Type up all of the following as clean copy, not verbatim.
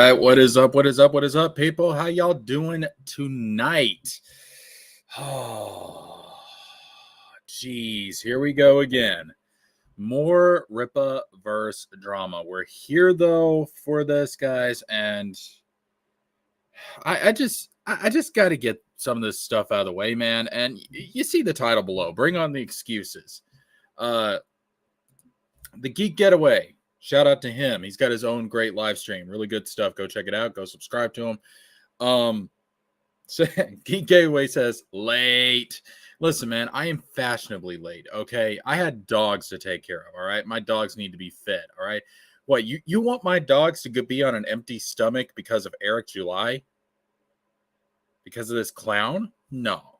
right, what is up? What is up? What is up, people? How y'all doing tonight? Oh, geez, here we go again. More Ripperverse drama. We're here though for this, guys, and I just got to get some of this stuff out of the way, man. And you see the title below. Bring on the excuses. The Geek Getaway. Shout out to him. He's got his own great live stream. Really good stuff. Go check it out. Go subscribe to him. So Geek Getaway says, late. Listen, man, I am fashionably late, okay? I had dogs to take care of, all right? My dogs need to be fed, all right? What, you want my dogs to be on an empty stomach because of Eric July? Because of this clown? No.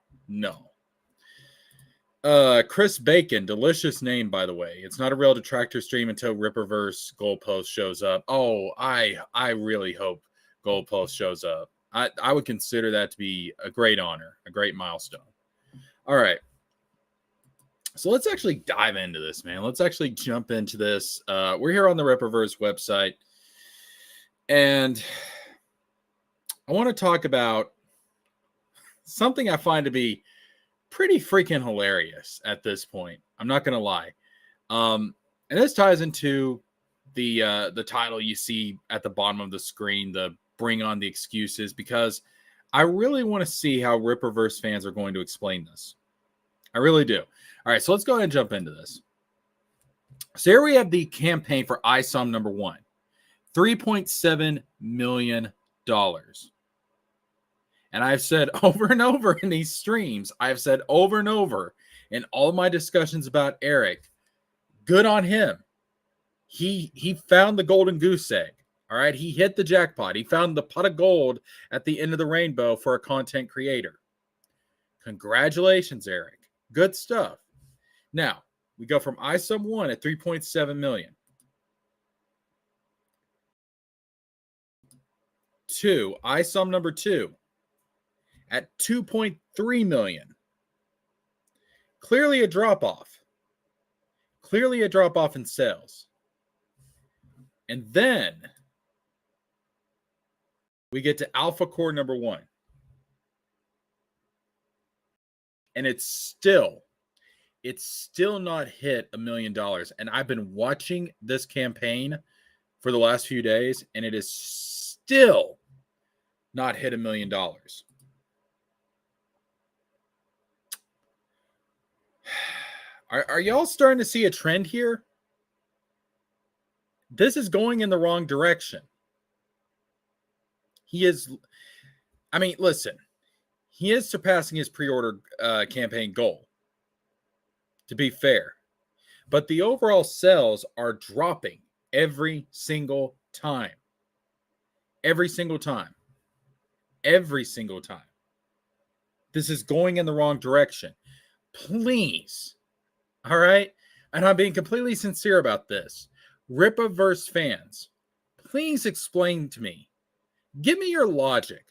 Chris Bacon, delicious name, by the way. It's not a real detractor stream until Ripperverse Goalpost shows up. Oh, I really hope Goalpost shows up. I would consider that to be a great honor, a great milestone. All right. So let's actually dive into this, man. Let's actually jump into this. We're here on the Ripperverse website, and I want to talk about something I find to be pretty freaking hilarious at this point. I'm not going to lie. And this ties into the title you see at the bottom of the screen, the bring on the excuses, because I really want to see how Ripperverse fans are going to explain this. I really do. All right, so let's go ahead and jump into this. So here we have the campaign for ISOM number 1, $3.7 million. And I've said over and over in these streams, I've said over and over in all my discussions about Eric, good on him. He found the golden goose egg. All right. He hit the jackpot. He found the pot of gold at the end of the rainbow for a content creator. Congratulations, Eric. Good stuff. Now, we go from ISOM 1 at 3.7 million to ISOM number 2 at 2.3 million. Clearly a drop-off. Clearly a drop-off in sales. And then we get to Alpha Core number 1. And it's still not hit $1 million. And I've been watching this campaign for the last few days, and it is still not hit $1 million. Are y'all starting to see a trend here? This is going in the wrong direction. Listen, he is surpassing his pre-order campaign goal, to be fair. But the overall sales are dropping every single time. Every single time. Every single time. This is going in the wrong direction. Please. All right? And I'm being completely sincere about this. Ripperverse fans, please explain to me. Give me your logic.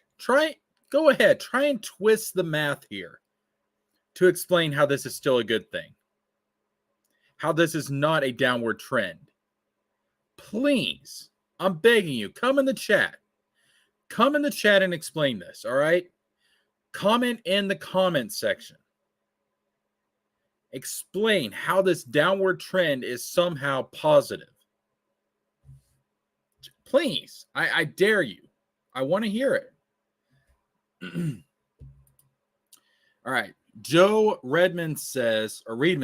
Go ahead. Try and twist the math here to explain how this is still a good thing. How this is not a downward trend. Please, I'm begging you, come in the chat. Come in the chat and explain this, all right? Comment in the comment section. Explain how this downward trend is somehow positive. Please, I dare you. I want to hear it. All right. Joe Reedman,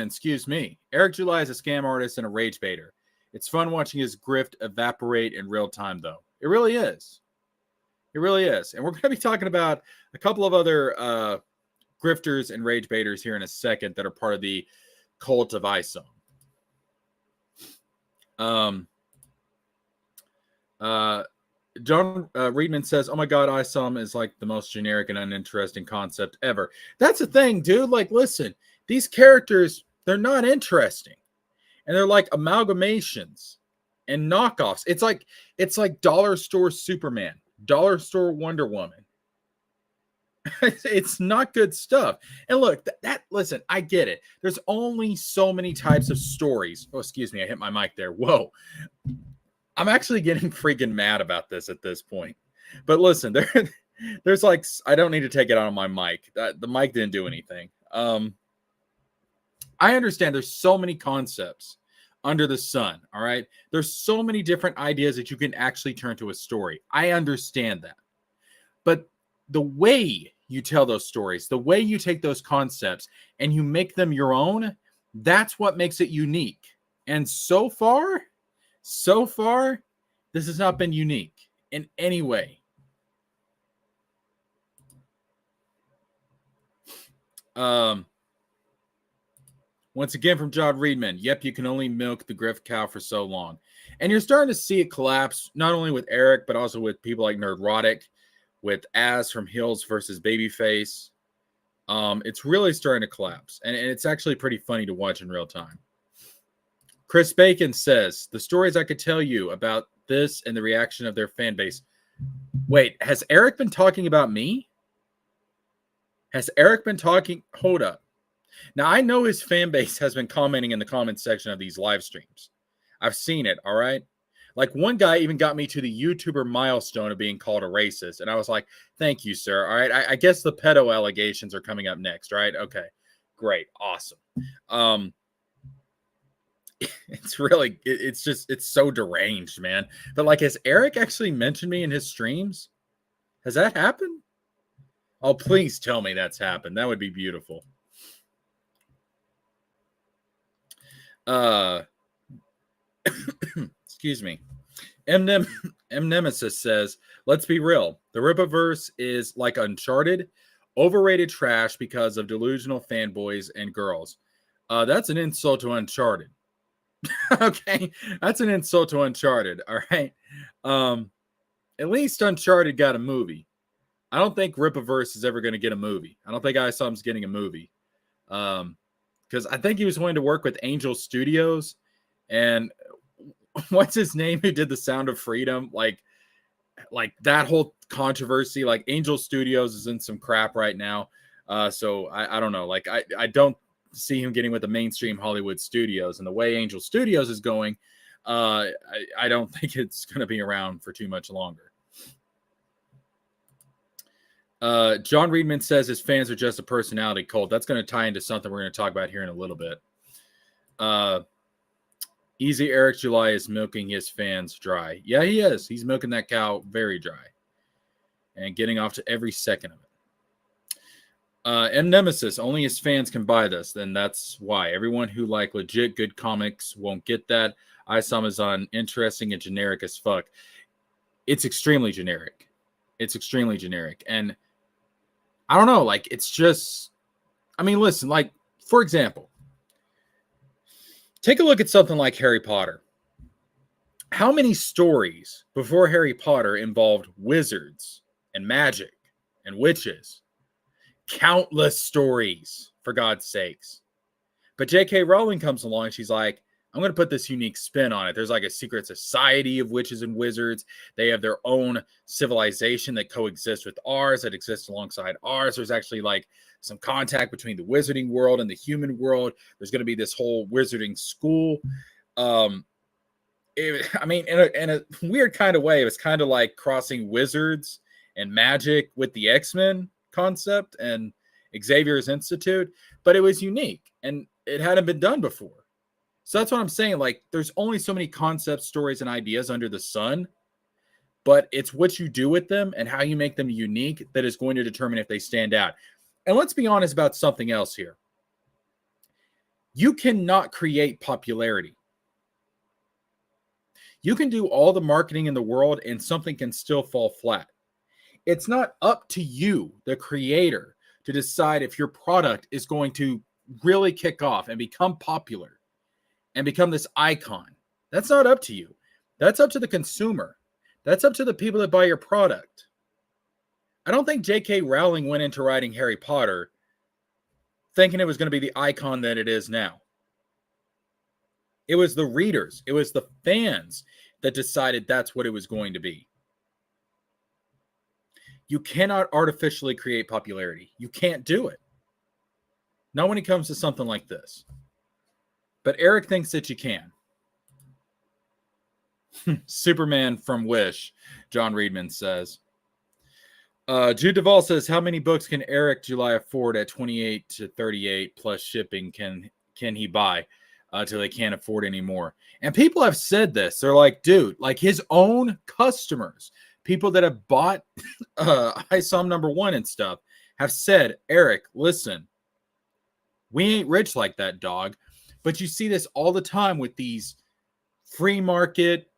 excuse me. Eric July is a scam artist and a rage baiter. It's fun watching his grift evaporate in real time, though. It really is. It really is. And we're going to be talking about a couple of other grifters and rage baiters here in a second that are part of the cult of ISOM. John Reedman says, oh my God, ISOM is like the most generic and uninteresting concept ever. That's the thing, dude. Like, listen, these characters, they're not interesting. And they're like amalgamations and knockoffs. It's like dollar store Superman, dollar store Wonder Woman. It's not good stuff. And look, listen, I get it. There's only so many types of stories. Oh, excuse me. I hit my mic there. Whoa. I'm actually getting freaking mad about this at this point. But listen, there's like, I don't need to take it out on my mic. The mic didn't do anything. I understand there's so many concepts under the sun. All right. There's so many different ideas that you can actually turn to a story. I understand that. But the way you tell those stories, the way you take those concepts and you make them your own, that's what makes it unique. And so far, this has not been unique in any way. Once again from John Reedman, yep, you can only milk the grift cow for so long. And you're starting to see it collapse, not only with Eric, but also with people like Nerdrotic, with Az from Hills versus Babyface. It's really starting to collapse. And it's actually pretty funny to watch in real time. Chris Bacon says, the stories I could tell you about this and the reaction of their fan base. Wait, has Eric been talking about me? Has Eric been talking? Hold up. Now, I know his fan base has been commenting in the comment section of these live streams. I've seen it, all right? Like, one guy even got me to the YouTuber milestone of being called a racist. And I was like, thank you, sir. All right, I guess the pedo allegations are coming up next, right? Okay, great, awesome. It's really, it's so deranged, man. But, like, has Eric actually mentioned me in his streams? Has that happened? Oh, please tell me that's happened. That would be beautiful. Excuse me. M Nemesis says, let's be real. The Ripperverse is like Uncharted, overrated trash because of delusional fanboys and girls. That's an insult to Uncharted. Okay, that's an insult to Uncharted. All right. At least Uncharted got a movie. I don't think Ripperverse is ever going to get a movie. I don't think ISOM's getting a movie. Because I think he was going to work with Angel Studios, and what's his name who did the Sound of Freedom? Like that whole controversy. Like, Angel Studios is in some crap right now. So I don't know. Like, I don't see him getting with the mainstream Hollywood studios, and the way Angel Studios is going, I don't think it's going to be around for too much longer. John Reedman says his fans are just a personality cult. That's going to tie into something we're going to talk about here in a little bit. Easy Eric July is milking his fans dry. Yeah, he is. He's milking that cow very dry and getting off to every second of it. M Nemesis, only his fans can buy this. Then that's why. Everyone who like legit good comics won't get that. ISOM is uninteresting and generic as fuck. It's extremely generic. And I don't know, like, it's just, I mean, listen, like, for example, take a look at something like Harry Potter. How many stories before Harry Potter involved wizards and magic and witches? Countless stories, for God's sakes. But J.K. Rowling comes along and she's like, I'm going to put this unique spin on it. There's like a secret society of witches and wizards. They have their own civilization that coexists with ours, that exists alongside ours. There's actually like some contact between the wizarding world and the human world. There's going to be this whole wizarding school. I mean, in a weird kind of way, it was kind of like crossing wizards and magic with the X-Men concept and Xavier's Institute, but it was unique and it hadn't been done before. So that's what I'm saying. Like, there's only so many concepts, stories, and ideas under the sun, but it's what you do with them and how you make them unique that is going to determine if they stand out. And let's be honest about something else here. You cannot create popularity. You can do all the marketing in the world and something can still fall flat. It's not up to you, the creator, to decide if your product is going to really kick off and become popular and become this icon. That's not up to you. That's up to the consumer. That's up to the people that buy your product. I don't think J.K. Rowling went into writing Harry Potter thinking it was going to be the icon that it is now. It was the readers, it was the fans that decided that's what it was going to be. You cannot artificially create popularity. You can't do it. Not when it comes to something like this. But Eric thinks that you can. Superman from Wish, John Reedman says. Jude Duvall says, how many books can Eric July afford at 28 to 38 plus shipping can he buy till they can't afford anymore? And people have said this. They're like, dude, like his own customers, people that have bought ISOM #1 and stuff, have said, Eric, listen, we ain't rich like that, dog. But you see this all the time with these free market,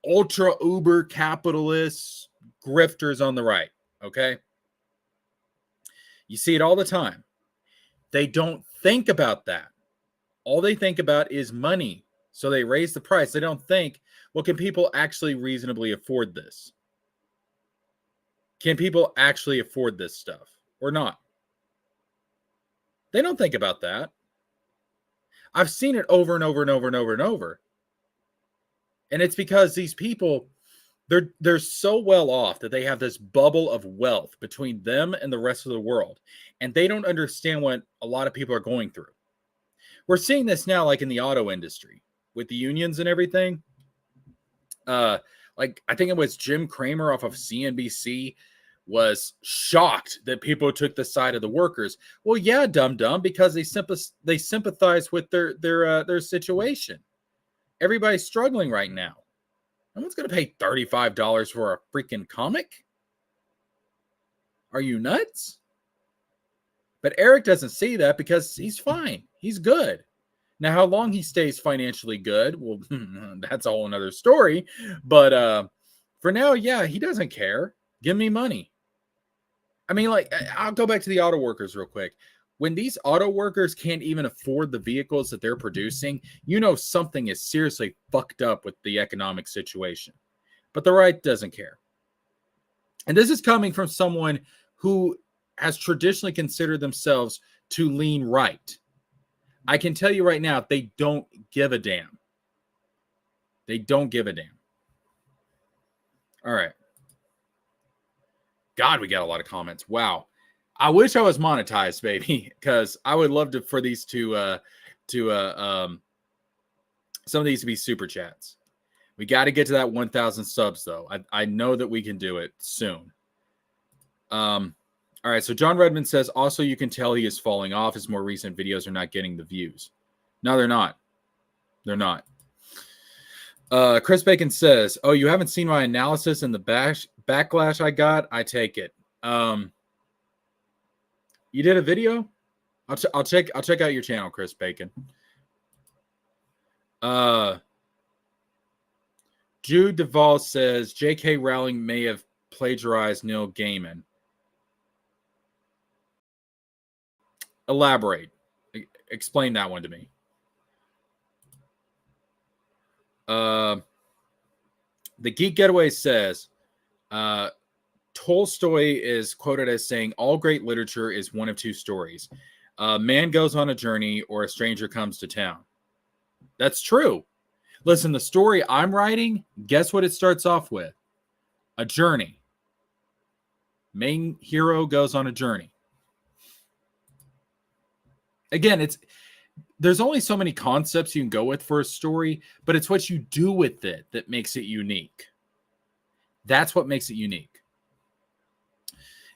ultra uber capitalists, grifters on the right. Okay. You see it all the time. They don't think about that. All they think about is money. So they raise the price. They don't think, well, can people actually reasonably afford this? Can people actually afford this stuff or not? They don't think about that. I've seen it over and over and over and over and over. And it's because these people, they're so well off that they have this bubble of wealth between them and the rest of the world. And they don't understand what a lot of people are going through. We're seeing this now, like in the auto industry with the unions and everything. Like I think it was Jim Cramer off of CNBC was shocked that people took the side of the workers. Well, yeah, dumb, because they sympathize with their situation. Everybody's struggling right now. No one's going to pay $35 for a freaking comic. Are you nuts? But Eric doesn't see that because he's fine. He's good. Now, how long he stays financially good, well, that's a whole another story. But for now, yeah, he doesn't care. Give me money. I mean, like, I'll go back to the auto workers real quick. When these auto workers can't even afford the vehicles that they're producing, you know something is seriously fucked up with the economic situation. But the right doesn't care. And this is coming from someone who has traditionally considered themselves to lean right. I can tell you right now, they don't give a damn. They don't give a damn. All right. God, we got a lot of comments. Wow. I wish I was monetized, baby, because I would love for these some of these to be super chats. We got to get to that 1,000 subs, though. I know that we can do it soon. All right, so John Redmond says, also you can tell he is falling off. His more recent videos are not getting the views. No, they're not. They're not. Chris Bacon says, oh, you haven't seen my analysis and the backlash I got? I take it. You did a video? I'll check out your channel, Chris Bacon. Jude Duvall says J.K. Rowling may have plagiarized Neil Gaiman. Elaborate. Explain that one to me. The Geek Getaway says Tolstoy is quoted as saying, all great literature is one of two stories. A man goes on a journey or a stranger comes to town. That's true. Listen, the story I'm writing, guess what it starts off with? A journey. Main hero goes on a journey. Again, there's only so many concepts you can go with for a story, but it's what you do with it that makes it unique. That's what makes it unique.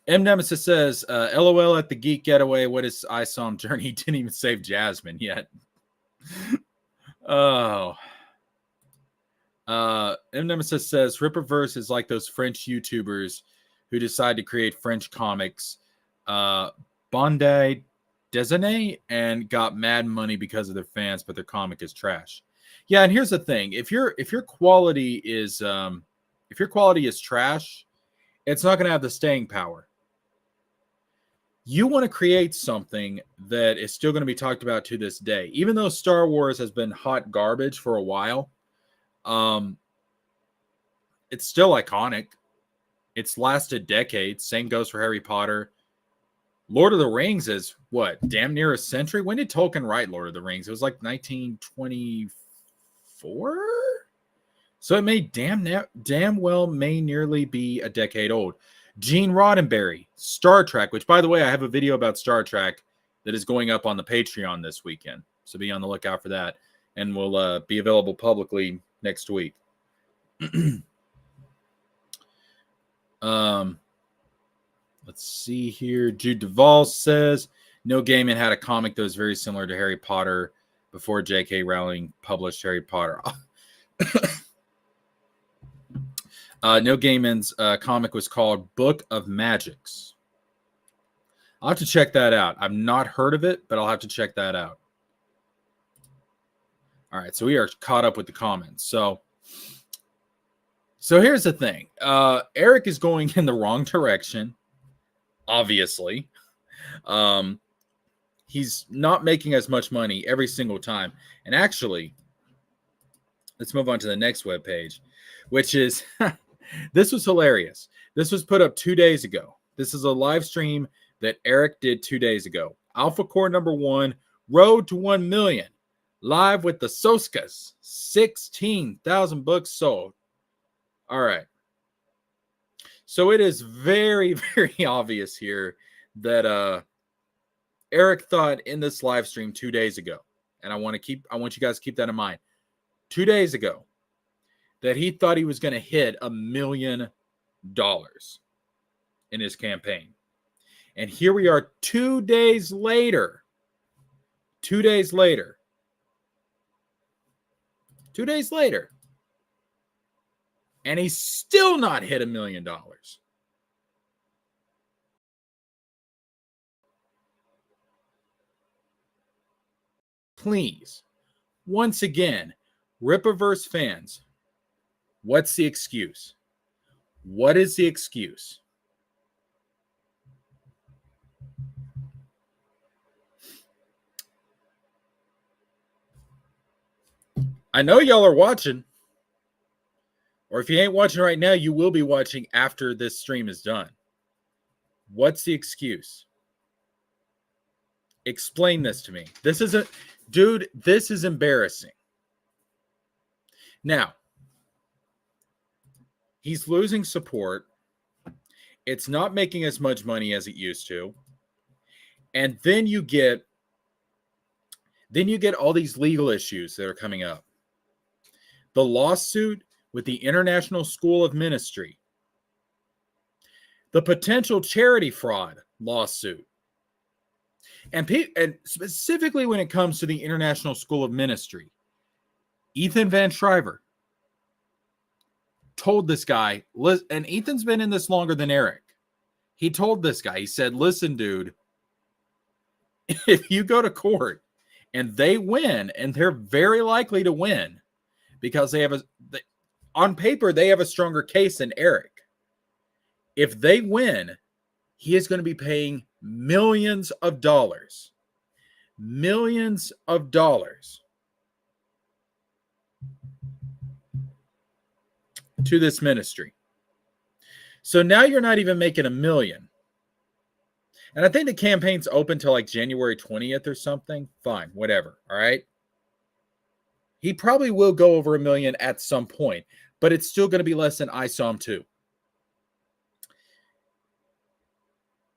M. Nemesis says, LOL at the Geek Getaway. What is ISOM journey? He didn't even save Jasmine yet. Oh. M. Nemesis says, Ripperverse is like those French YouTubers who decide to create French comics. Bondi Desine and got mad money because of their fans, but their comic is trash. Yeah, and here's the thing: if your quality is trash, it's not going to have the staying power. You want to create something that is still going to be talked about to this day, even though Star Wars has been hot garbage for a while. It's still iconic. It's lasted decades. Same goes for Harry Potter. Lord of the Rings is what? Damn near a century? When did Tolkien write Lord of the Rings? It was like 1924? So it may damn well may nearly be a decade old. Gene Roddenberry, Star Trek, which, by the way, I have a video about Star Trek that is going up on the Patreon this weekend. So be on the lookout for that. And will be available publicly next week. Let's see here. Jude Duvall says Neil Gaiman had a comic that was very similar to Harry Potter before J.K. Rowling published Harry Potter. Neil Gaiman's comic was called Book of Magics. I'll have to check that out. I've not heard of it, but I'll have to check that out. All right, so we are caught up with the comments. So here's the thing. Eric is going in the wrong direction, obviously. He's not making as much money every single time. And actually, let's move on to the next webpage, which is, this was hilarious. This was put up 2 days ago. This is a live stream that Eric did 2 days ago. Alpha Core number 1, road to 1 million. Live with the Soskas. 16,000 books sold. All right. So it is very, very obvious here that Eric thought in this live stream 2 days ago, and I want you guys to keep that in mind. 2 days ago, that he thought he was going to hit $1 million in his campaign. And here we are 2 days later. 2 days later. 2 days later. And he's still not hit $1 million. Please, once again, Ripperverse fans, what's the excuse? What is the excuse? I know y'all are watching. Or if you ain't watching right now, you will be watching after this stream is done. What's the excuse? Explain this to me. This isn't, dude, this is embarrassing. Now, he's losing support. It's not making as much money as it used to. And then you get all these legal issues that are coming up. The lawsuit with the International School of Ministry. The potential charity fraud lawsuit. And specifically when it comes to the International School of Ministry, Ethan Van Shriver told this guy, and Ethan's been in this longer than Eric. He told this guy, he said, listen, dude, if you go to court and they win, and they're very likely to win because on paper, they have a stronger case than Eric. If they win, he is going to be paying millions of dollars. Millions of dollars to this ministry. So now you're not even making $1 million. And I think the campaign's open till like January 20th or something. Fine, whatever. All right. He probably will go over $1 million at some point, but it's still going to be less than I saw him too.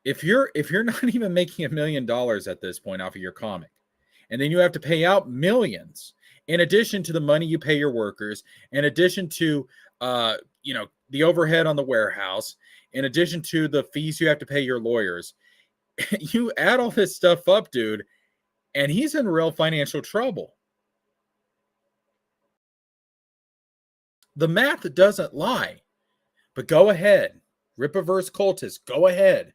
If you're not even making $1 million at this point off of your comic, and then you have to pay out millions in addition to the money you pay your workers, in addition to the overhead on the warehouse, in addition to the fees you have to pay your lawyers, you add all this stuff up, dude, and he's in real financial trouble. The math doesn't lie. But go ahead, Ripperverse cultists, go ahead.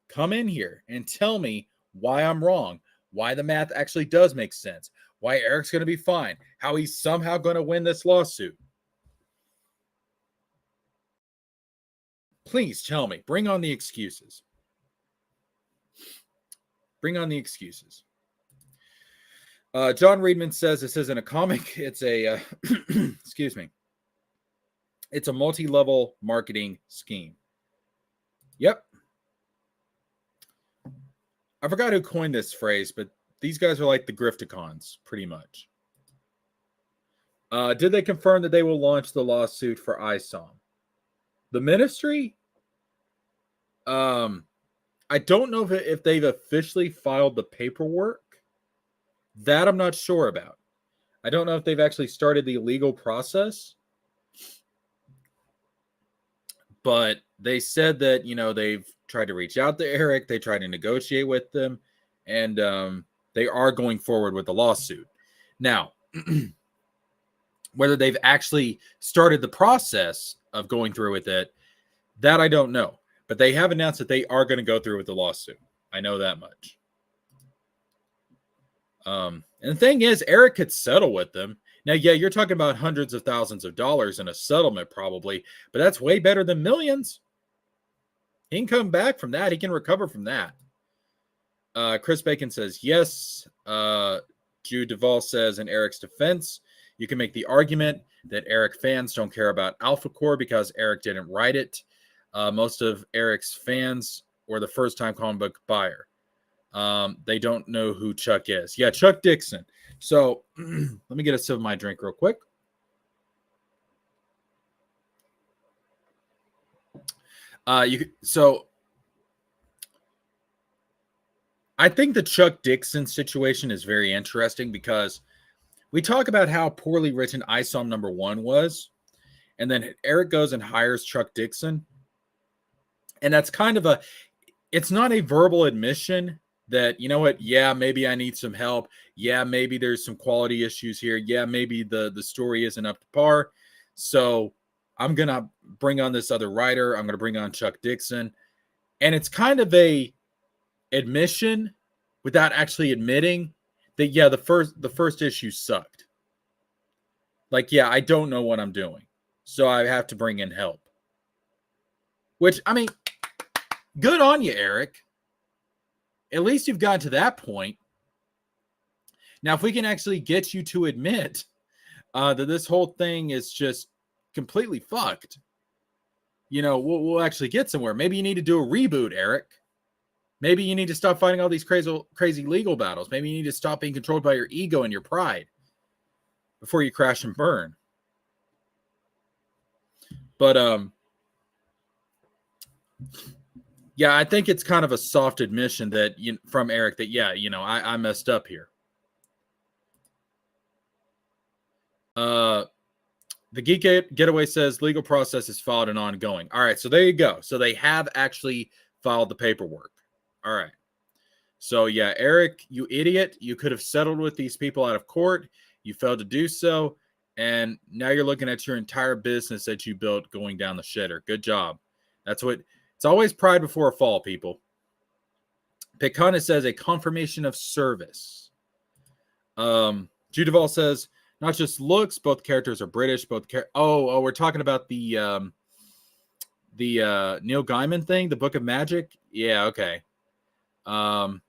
Come in here and tell me why I'm wrong, why the math actually does make sense, why Eric's going to be fine, how he's somehow going to win this lawsuit. Please tell me. Bring on the excuses. Bring on the excuses. John Reedman says this isn't a comic. It's a, excuse me. It's a multi-level marketing scheme. Yep. I forgot who coined this phrase, but these guys are like the grifticons, pretty much. Did they confirm that they will launch the lawsuit for ISOM? The ministry? I don't know if they've officially filed the paperwork. That I'm not sure about. I don't know if they've actually started the legal process. But they said that, they've tried to reach out to Eric. They tried to negotiate with them. And they are going forward with the lawsuit. Now, whether they've actually started the process of going through with it, that I don't know. But they have announced that they are going to go through with the lawsuit. I know that much. And the thing is, Eric could settle with them. Now, yeah, you're talking about hundreds of thousands of dollars in a settlement probably, but that's way better than millions. He can come back from that. He can recover from that. Chris Bacon says, yes. Jude Duvall says, in Eric's defense, you can make the argument that Eric fans don't care about Alpha Core because Eric didn't write it. Most of Eric's fans were the first-time comic book buyer. They don't know who Chuck is. Yeah, Chuck Dixon. So let me get a sip of my drink real quick. So I think the Chuck Dixon situation is very interesting because we talk about how poorly written ISOM #1 was, and then Eric goes and hires Chuck Dixon. And that's kind of it's not a verbal admission that, you know what, yeah, maybe I need some help. Yeah, maybe there's some quality issues here. Yeah, maybe the story isn't up to par. So I'm going to bring on this other writer. I'm going to bring on Chuck Dixon. And it's kind of a admission without actually admitting that, yeah, the first issue sucked. Like, yeah, I don't know what I'm doing. So I have to bring in help. Which, I mean, good on you, Eric. At least you've gotten to that point. Now, if we can actually get you to admit that this whole thing is just completely fucked, we'll actually get somewhere. Maybe you need to do a reboot, Eric. Maybe you need to stop fighting all these crazy legal battles. Maybe you need to stop being controlled by your ego and your pride before you crash and burn. But, yeah, I think it's kind of a soft admission that from Eric that, yeah, I messed up here. The Geek Getaway says legal process is filed and ongoing. All right, so there you go. So they have actually filed the paperwork. All right. So, yeah, Eric, you idiot. You could have settled with these people out of court. You failed to do so. And now you're looking at your entire business that you built going down the shitter. Good job. That's what... It's always pride before a fall, people. Picana says a confirmation of service. Judeval says, not just looks, both characters are British. Oh, we're talking about the Neil Gaiman thing, the Book of Magic. Yeah, okay. Wow,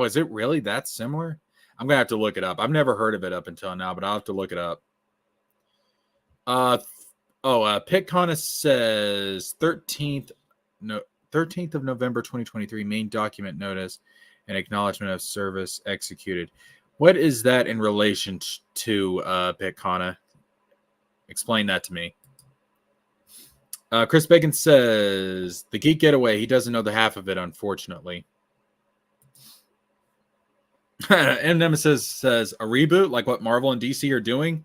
is it really that similar? I'm gonna have to look it up. I've never heard of it up until now, but I'll have to look it up. Pitcona says 13th of November 2023, main document notice and acknowledgement of service executed. What is that in relation to Pitcona? Explain that to me. Chris Bacon says the Geek Getaway. He doesn't know the half of it, unfortunately. And Nemesis says a reboot, like what Marvel and DC are doing.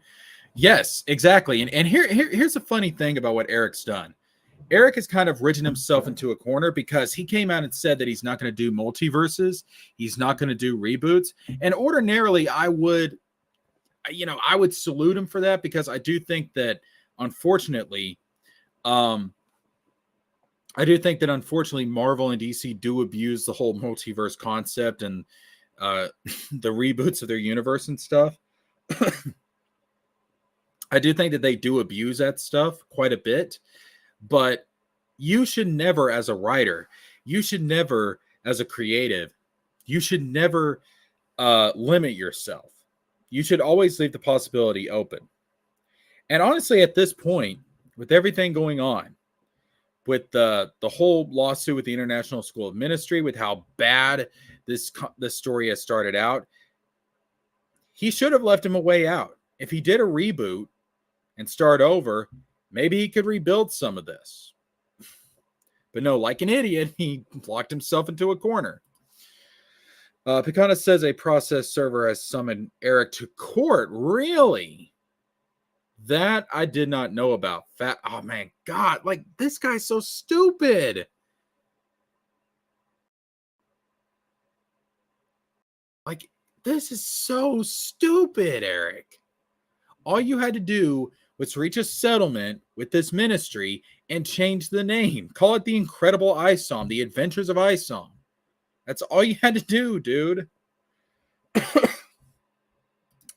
Yes, exactly. And here's a funny thing about what Eric's done. Eric has kind of written himself into a corner because he came out and said that he's not going to do multiverses. He's not going to do reboots. And ordinarily, I would salute him for that because I do think that, unfortunately, Marvel and DC do abuse the whole multiverse concept and the reboots of their universe and stuff. I do think that they do abuse that stuff quite a bit, but you should never, as a writer, you should never, as a creative, you should never limit yourself. You should always leave the possibility open. And honestly, at this point, with everything going on, with the whole lawsuit with the International School of Ministry, with how bad this story has started out, he should have left him a way out. If he did a reboot and start over, maybe he could rebuild some of this. But no, like an idiot, he locked himself into a corner. Picana says a process server has summoned Eric to court. Really? That I did not know about. Oh man, God, like this guy's so stupid. Like, this is so stupid, Eric. All you had to do was reach a settlement with this ministry and change the name. Call it the Incredible Isom, the Adventures of Isom. That's all you had to do, dude.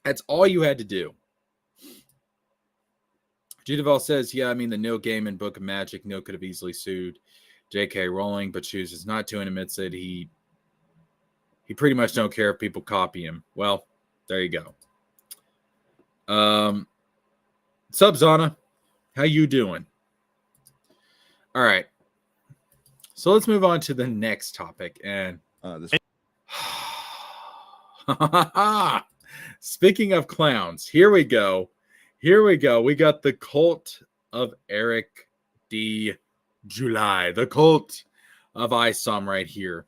That's all you had to do. Judeval says, yeah, I mean, the Neil Gaiman Book of Magic, Neil could have easily sued J.K. Rowling, but chooses not to and admits that he pretty much don't care if people copy him. Well, there you go. Sup, Zana? How you doing? All right. So let's move on to the next topic. And speaking of clowns, here we go. We got the cult of Eric D. July. The cult of Isom right here.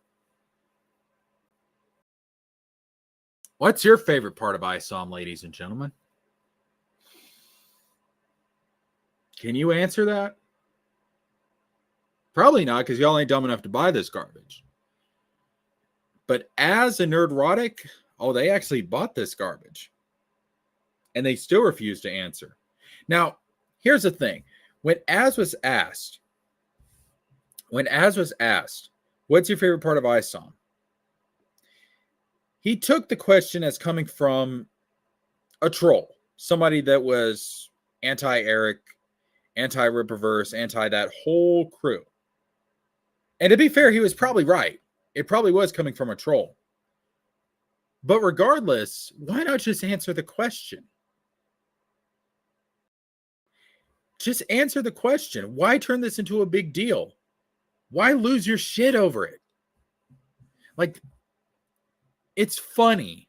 What's your favorite part of Isom, ladies and gentlemen? Can you answer that? Probably not, because y'all ain't dumb enough to buy this garbage. But as a nerdrotic, they actually bought this garbage. And they still refuse to answer. Now, here's the thing. When Az was asked, what's your favorite part of Isom? He took the question as coming from a troll. Somebody that was anti-Eric, anti-Ripperverse, anti that whole crew. And to be fair, he was probably right. It probably was coming from a troll. But regardless, why not just answer the question? Just answer the question. Why turn this into a big deal? Why lose your shit over it? Like, it's funny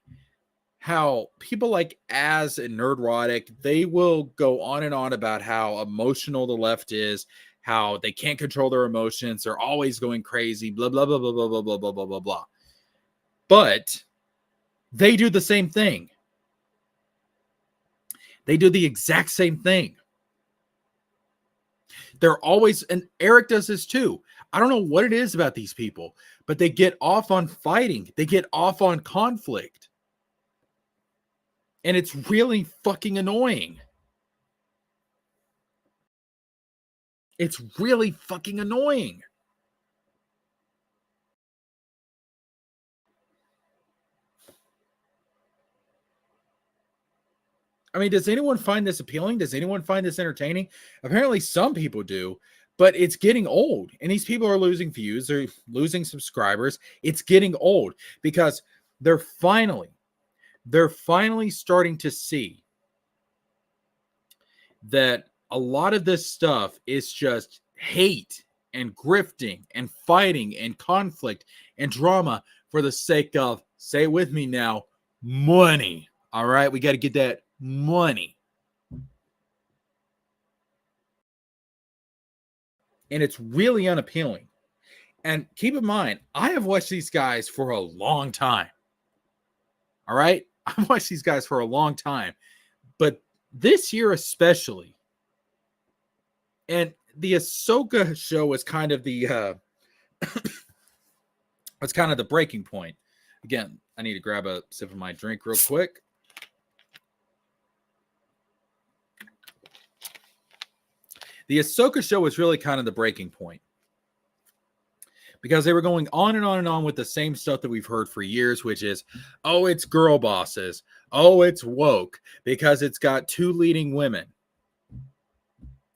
how people like Az and Nerdrotic, they will go on and on about how emotional the left is, how they can't control their emotions, they're always going crazy, blah, blah, blah, blah, blah, blah, blah, blah, blah, blah, blah. But they do the same thing. They do the exact same thing. They're always, and Eric does this too. I don't know what it is about these people, but they get off on fighting. They get off on conflict. And it's really fucking annoying. It's really fucking annoying. I mean, does anyone find this appealing? Does anyone find this entertaining? Apparently some people do, but it's getting old. And these people are losing views. They're losing subscribers. It's getting old because they're finally starting to see that a lot of this stuff is just hate and grifting and fighting and conflict and drama for the sake of, say it with me now, money. All right, we got to get that money. And it's really unappealing. And keep in mind, I have watched these guys for a long time. All right, I've watched these guys for a long time, but this year especially, and the Ahsoka show was kind of the was kind of the breaking point. Again, I need to grab a sip of my drink real quick. The Ahsoka show was really kind of the breaking point because they were going on and on and on with the same stuff that we've heard for years, which is, oh, it's girl bosses. Oh, it's woke because it's got two leading women.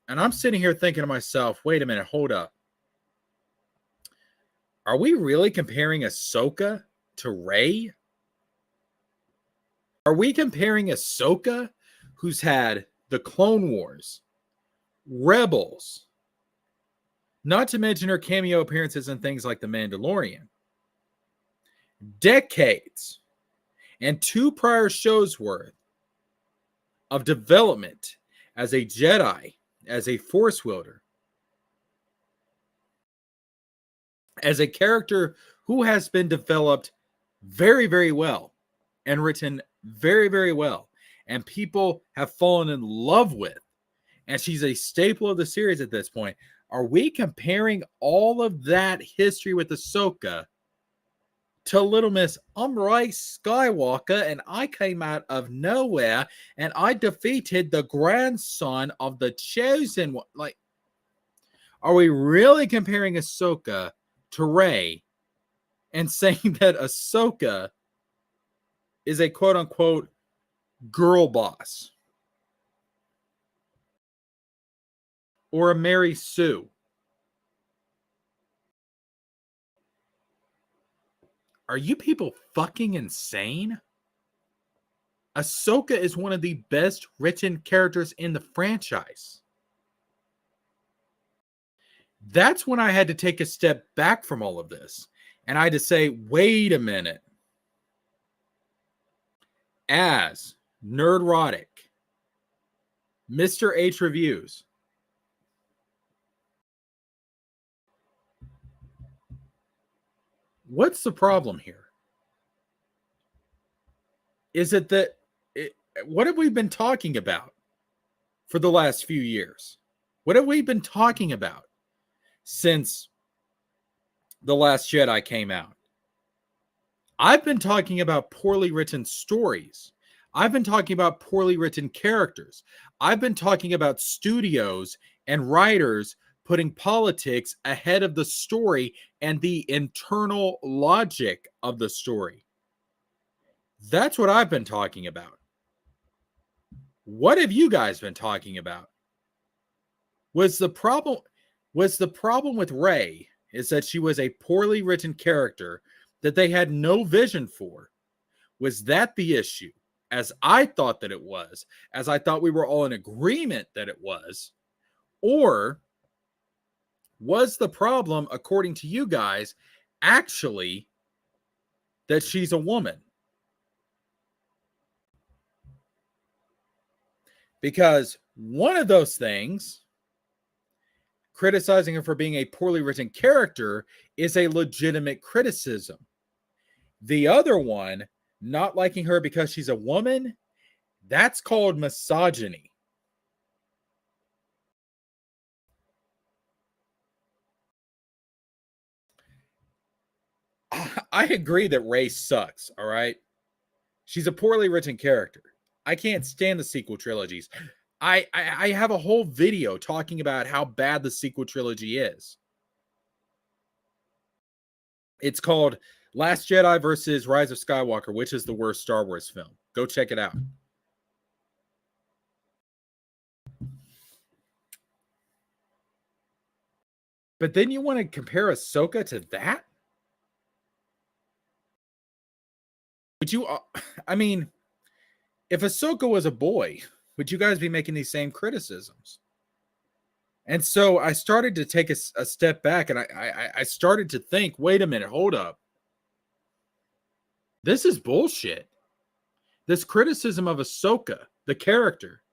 And I'm sitting here thinking to myself, wait a minute, hold up. Are we really comparing Ahsoka to Rey? Are we comparing Ahsoka, who's had the Clone Wars, Rebels, not to mention her cameo appearances in things like The Mandalorian, decades, and 2 prior shows worth of development as a Jedi, as a Force wielder, as a character who has been developed very, very well and written very, very well, and people have fallen in love with, and she's a staple of the series at this point. Are we comparing all of that history with Ahsoka to Little Miss, I'm Ray Skywalker, and I came out of nowhere, and I defeated the grandson of the chosen one? Like, are we really comparing Ahsoka to Rey and saying that Ahsoka is a quote-unquote girl boss? Or a Mary Sue? Are you people fucking insane? Ahsoka is one of the best written characters in the franchise. That's when I had to take a step back from all of this. And I had to say, wait a minute. As Nerdrotic, Mr. H Reviews, what's the problem here? Is it that what have we been talking about for the last few years? What have we been talking about since The Last Jedi came out? I've been talking about poorly written stories. I've been talking about poorly written characters. I've been talking about studios and writers putting politics ahead of the story and the internal logic of the story. That's what I've been talking about. What have you guys been talking about? Was the problem with Rey is that she was a poorly written character that they had no vision for? Was that the issue? As I thought that it was, as I thought we were all in agreement that it was? Or was the problem, according to you guys, actually that she's a woman? Because one of those things, criticizing her for being a poorly written character, is a legitimate criticism. The other one, not liking her because she's a woman, that's called misogyny. I agree that Rey sucks, all right? She's a poorly written character. I can't stand the sequel trilogies. I have a whole video talking about how bad the sequel trilogy is. It's called Last Jedi versus Rise of Skywalker, which is the worst Star Wars film. Go check it out. But then you want to compare Ahsoka to that? Would you, I mean, if Ahsoka was a boy, would you guys be making these same criticisms? And so I started to take a step back, and I started to think, wait a minute, hold up. This is bullshit. This criticism of Ahsoka, the character,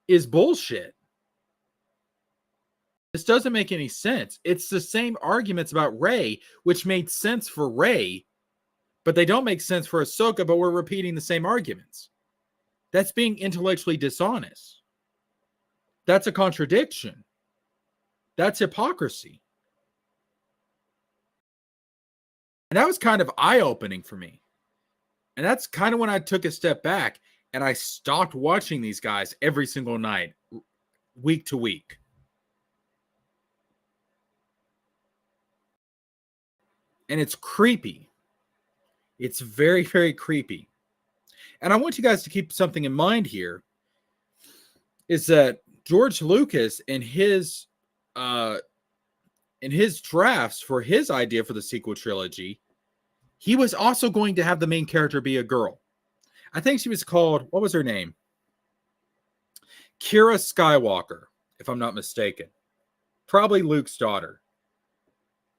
is bullshit. This doesn't make any sense. It's the same arguments about Rey, which made sense for Rey, but they don't make sense for Ahsoka, but we're repeating the same arguments. That's being intellectually dishonest. That's a contradiction. That's hypocrisy. And that was kind of eye-opening for me. And that's kind of when I took a step back and I stopped watching these guys every single night, week to week. And it's creepy. It's very, very creepy. And I want you guys to keep something in mind here, is that George Lucas in his drafts for his idea for the sequel trilogy, he was also going to have the main character be a girl. I think she was called, what was her name? Kira Skywalker, if I'm not mistaken. Probably Luke's daughter.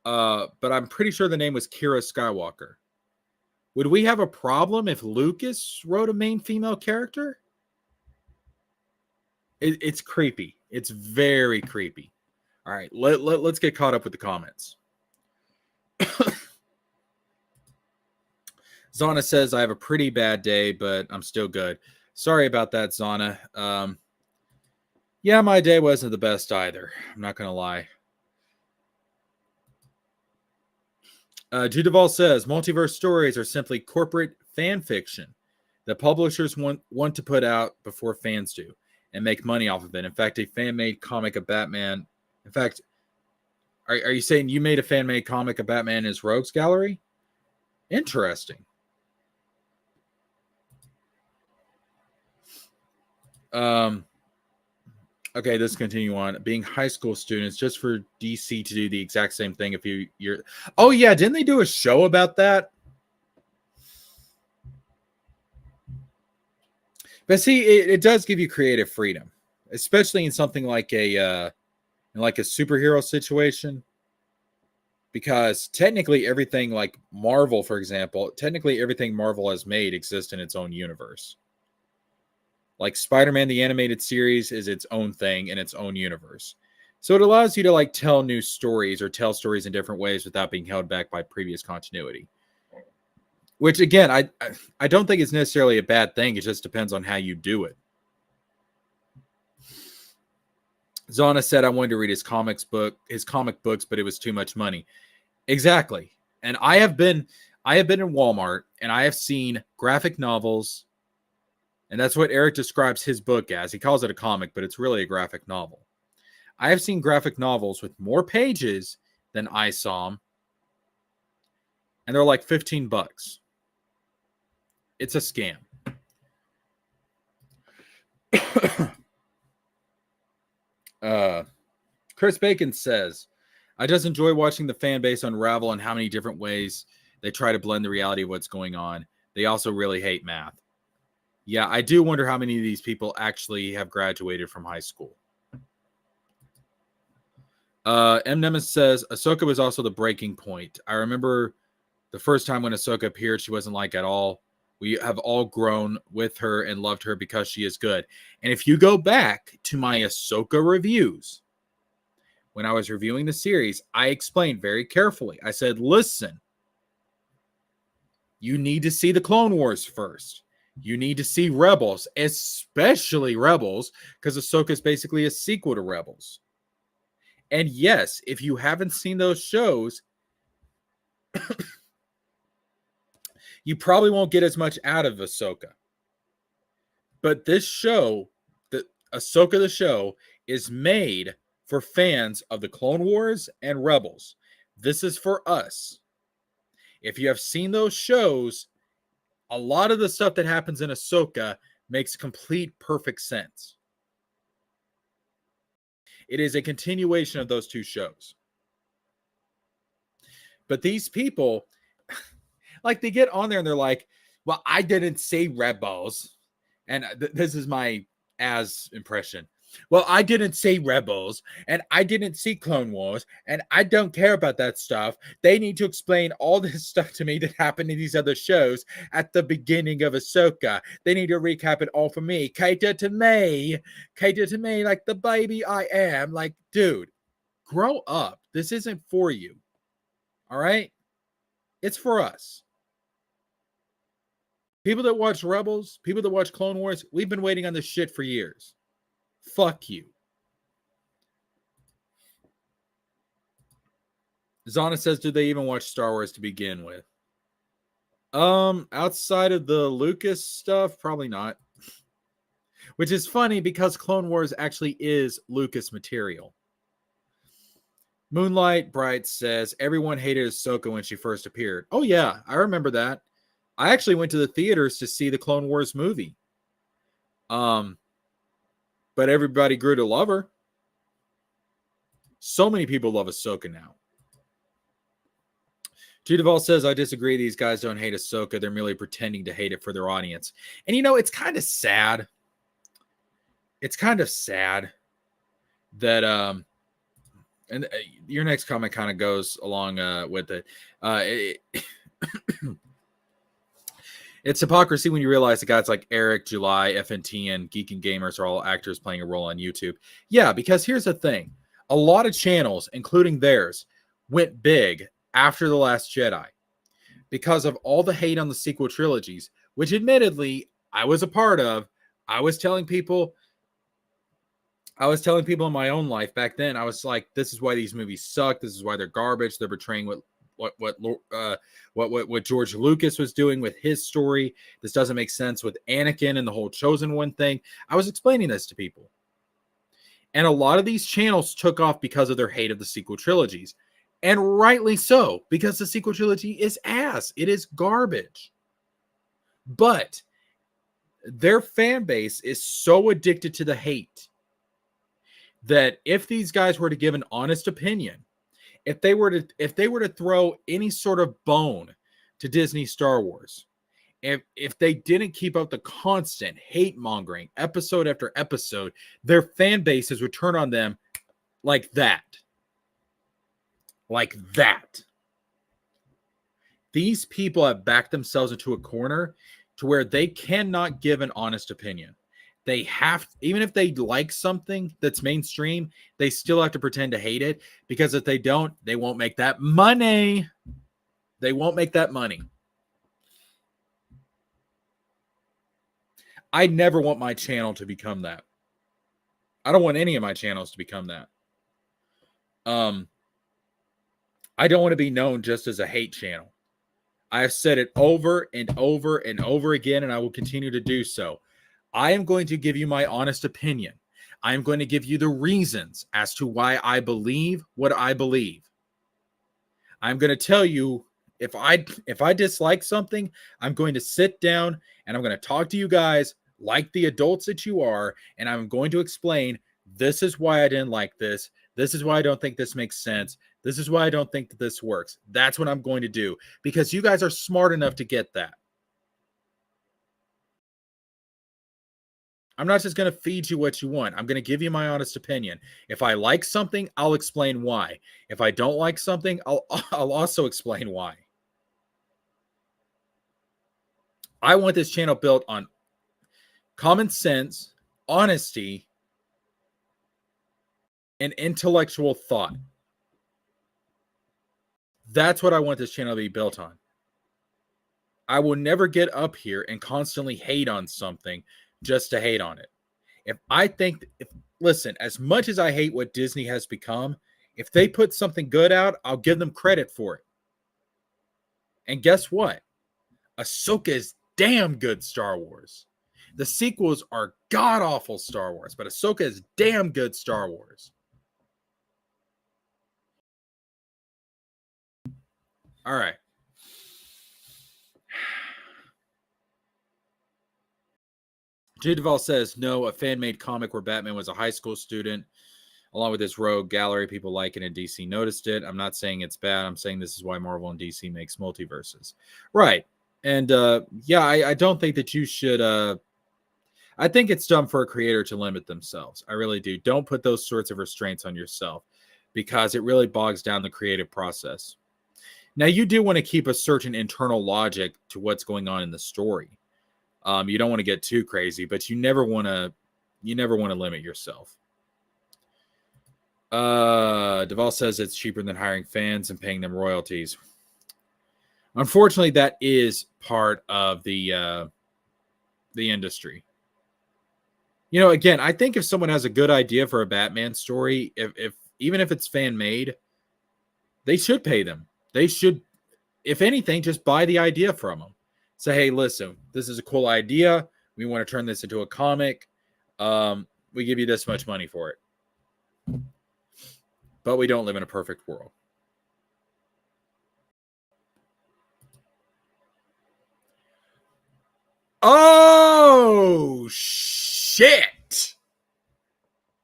But I'm pretty sure the name was Kira Skywalker. Would we have a problem if Lucas wrote a main female character? It's creepy. It's very creepy. All right, let's get caught up with the comments. Zana says, I have a pretty bad day, but I'm still good. Sorry about that, Zana. Yeah, my day wasn't the best either. I'm not going to lie. Judeval says multiverse stories are simply corporate fan fiction that publishers want to put out before fans do and make money off of it. In fact, a fan-made comic of Batman. In fact, are you saying you made a fan-made comic of Batman in his Rogues Gallery? Interesting. Okay, let's continue on. Being high school students just for DC to do the exact same thing a few years. Oh yeah, didn't they do a show about that? But see, it does give you creative freedom, especially in something like a superhero situation. Because technically everything like Marvel, for example, technically everything Marvel has made exists in its own universe. Like Spider-Man, the animated series, is its own thing in its own universe. So it allows you to like tell new stories or tell stories in different ways without being held back by previous continuity. Which again, I don't think it's necessarily a bad thing. It just depends on how you do it. Zana said I wanted to read his comic books, but it was too much money. Exactly. And I have been in Walmart and I have seen graphic novels. And that's what Eric describes his book as. He calls it a comic, but it's really a graphic novel. I have seen graphic novels with more pages than I saw them. And they're like $15. It's a scam. Chris Bacon says, I just enjoy watching the fan base unravel and how many different ways they try to blend the reality of what's going on. They also really hate math. Yeah, I do wonder how many of these people actually have graduated from high school. M. Nemes says, Ahsoka was also the breaking point. I remember the first time when Ahsoka appeared, she wasn't like at all. We have all grown with her and loved her because she is good. And if you go back to my Ahsoka reviews, when I was reviewing the series, I explained very carefully. I said, listen, you need to see the Clone Wars first. You need to see Rebels, especially Rebels, because Ahsoka is basically a sequel to Rebels. And yes, if you haven't seen those shows, you probably won't get as much out of Ahsoka. But this show, the Ahsoka the show, is made for fans of the Clone Wars and Rebels. This is for us. If you have seen those shows, a lot of the stuff that happens in Ahsoka makes complete, perfect sense. It is a continuation of those two shows. But these people, like, they get on there and they're like, well, I didn't say Rebels. And this is my as impression. Well, I didn't say Rebels, and I didn't see Clone Wars, and I don't care about that stuff. They need to explain all this stuff to me that happened in these other shows at the beginning of Ahsoka. They need to recap it all for me. Cater to me like the baby I am. Like, dude, grow up. This isn't for you. All right? It's for us. People that watch Rebels, people that watch Clone Wars, we've been waiting on this shit for years. Fuck you. Zana says, did they even watch Star Wars to begin with? Outside of the Lucas stuff, probably not. Which is funny because Clone Wars actually is Lucas material. Moonlight Bright says, everyone hated Ahsoka when she first appeared. Oh yeah, I remember that. I actually went to the theaters to see the Clone Wars movie. But everybody grew to love her. So many people love Ahsoka now. Judeval says, I disagree. These guys don't hate Ahsoka. They're merely pretending to hate it for their audience. And, you know, it's kind of sad. It's kind of sad that, and your next comment kind of goes along with it. It's hypocrisy when you realize that guys like Eric, July, FNT, and Geek and Gamers are all actors playing a role on YouTube. Yeah, because here's the thing. A lot of channels, including theirs, went big after The Last Jedi because of all the hate on the sequel trilogies, which admittedly I was a part of, I was telling people in my own life back then, I was like, this is why these movies suck. This is why they're garbage. They're betraying what George Lucas was doing with his story. This doesn't make sense with Anakin and the whole Chosen One thing. I was explaining this to people. And a lot of these channels took off because of their hate of the sequel trilogies. And rightly so, because the sequel trilogy is ass. It is garbage. But their fan base is so addicted to the hate that if these guys were to give an honest opinion, if they were to throw any sort of bone to Disney Star Wars, if they didn't keep up the constant hate mongering episode after episode, their fan bases would turn on them like that. Like that. These people have backed themselves into a corner to where they cannot give an honest opinion. They have, even if they like something that's mainstream, they still have to pretend to hate it, because if they don't, they won't make that money. They won't make that money. I never want my channel to become that. I don't want any of my channels to become that. I don't want to be known just as a hate channel. I have said it over and over and over again, and I will continue to do so. I am going to give you my honest opinion. I am going to give you the reasons as to why I believe what I believe. I'm going to tell you, if I dislike something, I'm going to sit down and I'm going to talk to you guys like the adults that you are, and I'm going to explain, this is why I didn't like this. This is why I don't think this makes sense. This is why I don't think that this works. That's what I'm going to do, because you guys are smart enough to get that. I'm not just going to feed you what you want. I'm going to give you my honest opinion. If I like something, I'll explain why. If I don't like something, I'll also explain why. I want this channel built on common sense, honesty, and intellectual thought. That's what I want this channel to be built on. I will never get up here and constantly hate on something just to hate on it. Listen, as much as I hate what Disney has become, if they put something good out, I'll give them credit for it. And guess what? Ahsoka is damn good Star Wars. The sequels are god-awful Star Wars, but Ahsoka is damn good Star Wars. All right. J. Duvall says, no, a fan-made comic where Batman was a high school student, along with his rogue gallery. People like it, and DC noticed it. I'm not saying it's bad. I'm saying this is why Marvel and DC makes multiverses. Right. And, I don't think that you should... I think it's dumb for a creator to limit themselves. I really do. Don't put those sorts of restraints on yourself, because it really bogs down the creative process. Now, you do want to keep a certain internal logic to what's going on in the story. You don't want to get too crazy, but you never want to limit yourself. Duvall says it's cheaper than hiring fans and paying them royalties. Unfortunately, that is part of the industry. You know, again, I think if someone has a good idea for a Batman story, even if it's fan made, they should pay them. They should, if anything, just buy the idea from them. Say, hey, listen, this is a cool idea. We want to turn this into a comic. We give you this much money for it. But we don't live in a perfect world. Oh, shit.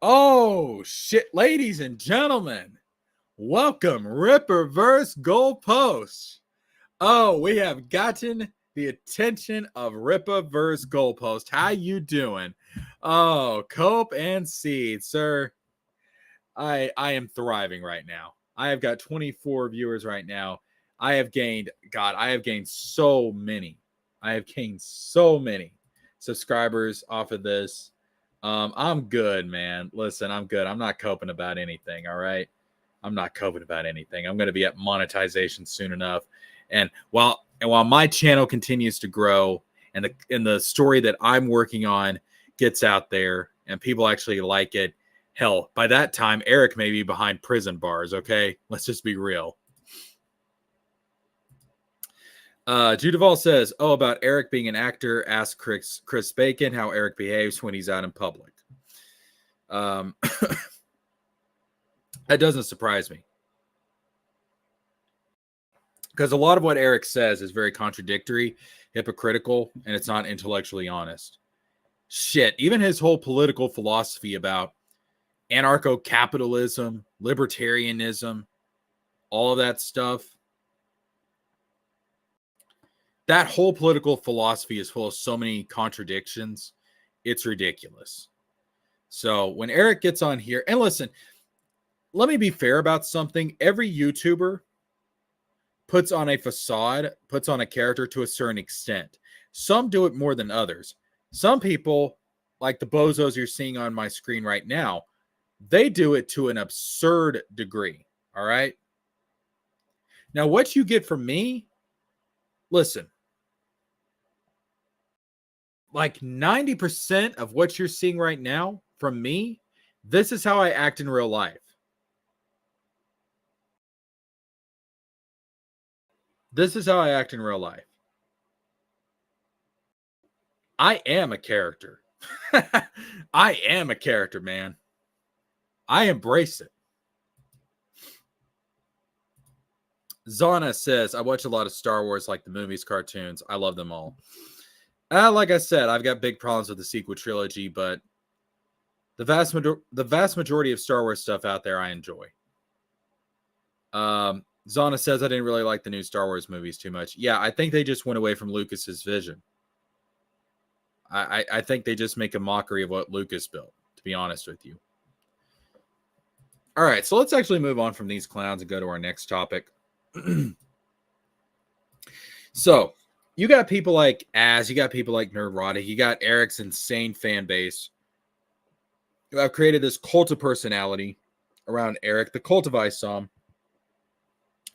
Oh, shit. Ladies and gentlemen, welcome, Ripperverse Goalposts. Oh, we have gotten the attention of Ripperverse Goalpost. How you doing? Oh, Cope and Seed, sir. I am thriving right now. I have got 24 viewers right now. I have gained so many. I have gained so many subscribers off of this. I'm good, man. Listen, I'm good. I'm not coping about anything, all right? I'm not coping about anything. I'm going to be at monetization soon enough. And while my channel continues to grow and the story that I'm working on gets out there and people actually like it, hell, by that time, Eric may be behind prison bars, okay? Let's just be real. Judeval says, oh, about Eric being an actor, ask Chris Bacon how Eric behaves when he's out in public. That doesn't surprise me. Because a lot of what Eric says is very contradictory, hypocritical, and it's not intellectually honest. Shit, even his whole political philosophy about anarcho-capitalism, libertarianism, all of that stuff, that whole political philosophy is full of so many contradictions. It's ridiculous. So when Eric gets on here, and listen, let me be fair about something. Every YouTuber puts on a facade, puts on a character to a certain extent. Some do it more than others. Some people, like the bozos you're seeing on my screen right now, they do it to an absurd degree. All right. Now, what you get from me, listen, like 90% of what you're seeing right now from me, this is how I act in real life. This is how I act in real life. I am a character. I am a character, man. I embrace it. Zana says, I watch a lot of Star Wars, like the movies, cartoons. I love them all. Like I said, I've got big problems with the sequel trilogy, but the vast majority of Star Wars stuff out there I enjoy. Zana says, I didn't really like the new Star Wars movies too much. Yeah, I think they just went away from Lucas's vision. I think they just make a mockery of what Lucas built, to be honest with you. All right, so let's actually move on from these clowns and go to our next topic. So, you got people like Az, you got people like Nerdrotic, you got Eric's insane fan base who have created this cult of personality around Eric, the cult of Isom.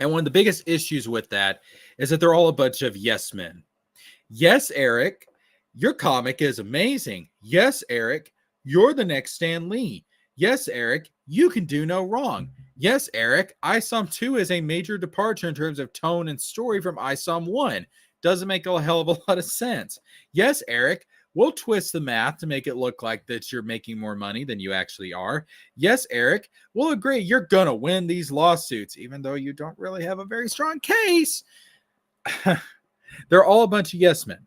And one of the biggest issues with that is that they're all a bunch of yes men. Yes, Eric, your comic is amazing. Yes, Eric, you're the next Stan Lee. Yes, Eric, you can do no wrong. Yes, Eric, Isom 2 is a major departure in terms of tone and story from Isom 1. Doesn't make a hell of a lot of sense. Yes, Eric, we'll twist the math to make it look like that you're making more money than you actually are. Yes, Eric, we'll agree you're going to win these lawsuits, even though you don't really have a very strong case. They're all a bunch of yes men.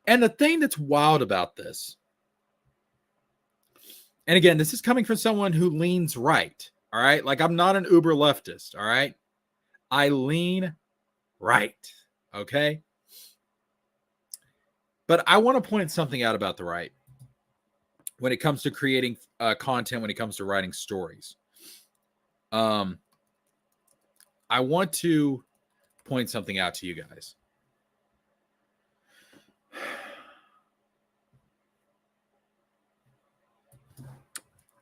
And the thing that's wild about this, and again, this is coming from someone who leans right, all right? Like, I'm not an uber leftist, all right? I lean right, okay? But I want to point something out about the right when it comes to creating content, when it comes to writing stories. I want to point something out to you guys.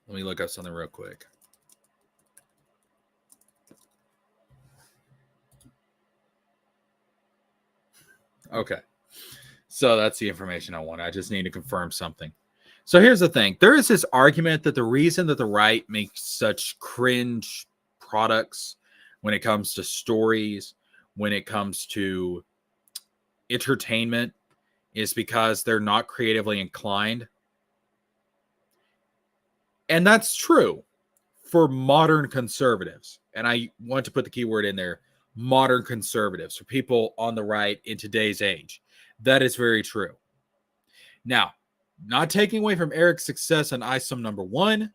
Let me look up something real quick. Okay. So that's the information I want. I just need to confirm something. So here's the thing. There is this argument that the reason that the right makes such cringe products when it comes to stories, when it comes to entertainment, is because they're not creatively inclined. And that's true for modern conservatives. And I want to put the keyword in there, modern conservatives, for people on the right in today's age. That is very true. Now, not taking away from Eric's success on ISOM number 1,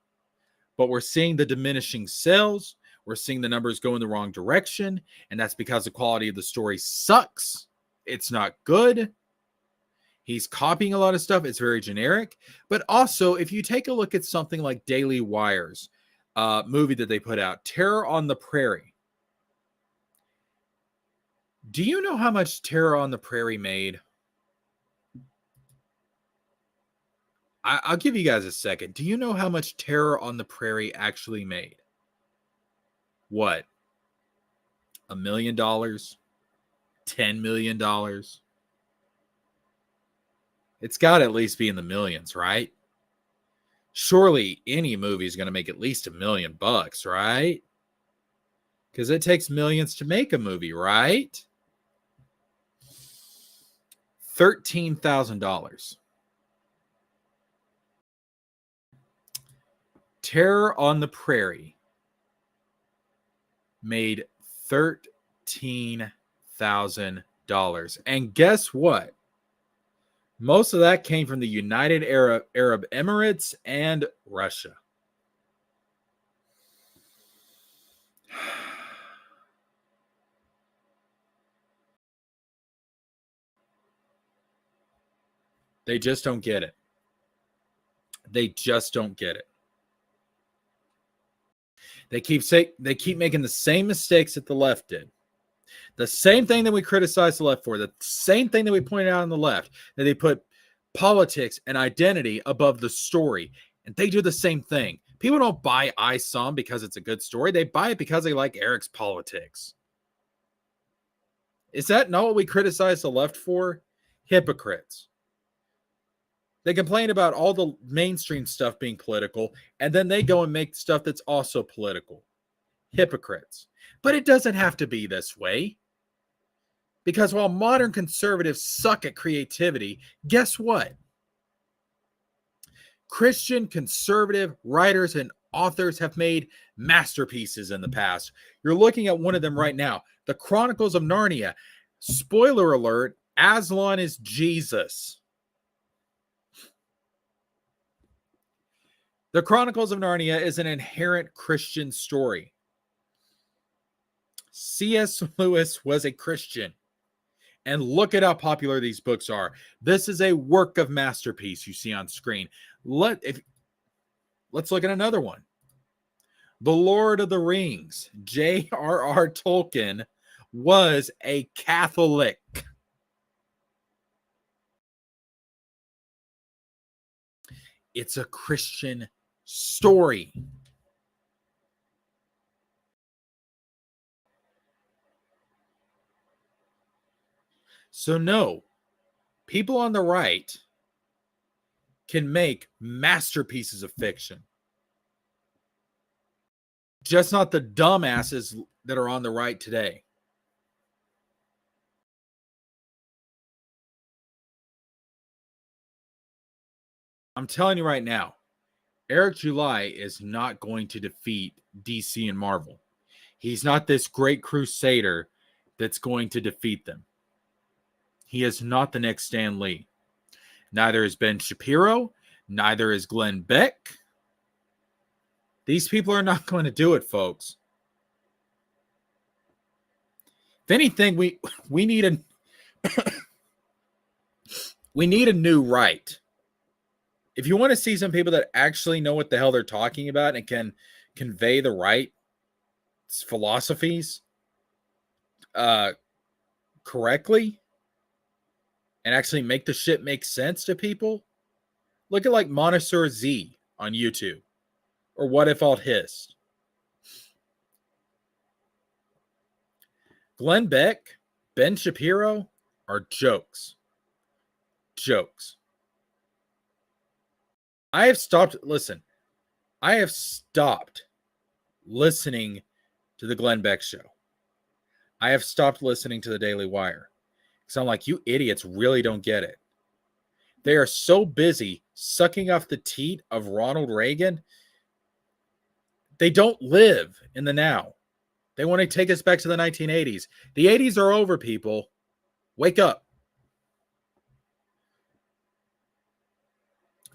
but we're seeing the diminishing sales. We're seeing the numbers go in the wrong direction. And that's because the quality of the story sucks. It's not good. He's copying a lot of stuff. It's very generic. But also, if you take a look at something like Daily Wire's movie that they put out, Terror on the Prairie. Do you know how much Terror on the Prairie made? I'll give you guys a second. Do you know how much Terror on the Prairie actually made? What? $1 million? $10 million? It's got to at least be in the millions, right? Surely any movie is going to make at least $1 million, right? Because it takes millions to make a movie, right? $13,000. Terror on the Prairie made $13,000. And guess what? Most of that came from the United Arab Emirates and Russia. They just don't get it. They just don't get it. They keep making the same mistakes that the left did. The same thing that we criticize the left for, the same thing that we pointed out on the left, that they put politics and identity above the story. And they do the same thing. People don't buy I Some because it's a good story. They buy it because they like Eric's politics. Is that not what we criticize the left for? Hypocrites. They complain about all the mainstream stuff being political, and then they go and make stuff that's also political. Hypocrites. But it doesn't have to be this way. Because while modern conservatives suck at creativity, guess what? Christian conservative writers and authors have made masterpieces in the past. You're looking at one of them right now, The Chronicles of Narnia. Spoiler alert, Aslan is Jesus. The Chronicles of Narnia is an inherent Christian story. C.S. Lewis was a Christian. And look at how popular these books are. This is a work of masterpiece you see on screen. Let's look at another one. The Lord of the Rings. J.R.R. Tolkien was a Catholic. It's a Christian story. So no, people on the right can make masterpieces of fiction. Just not the dumbasses that are on the right today. I'm telling you right now, Eric July is not going to defeat DC and Marvel. He's not this great crusader that's going to defeat them. He is not the next Stan Lee. Neither is Ben Shapiro. Neither is Glenn Beck. These people are not going to do it, folks. If anything, we need a we need a new right. If you want to see some people that actually know what the hell they're talking about and can convey the right philosophies correctly and actually make the shit make sense to people, look at like Monosaur Z on YouTube or What If Alt Hist. Glenn Beck, Ben Shapiro are jokes. Jokes. I have stopped listening to the Glenn Beck show. I have stopped listening to the Daily Wire. Because I'm like, you idiots really don't get it. They are so busy sucking off the teat of Ronald Reagan. They don't live in the now. They want to take us back to the 1980s. The 80s are over, people. Wake up.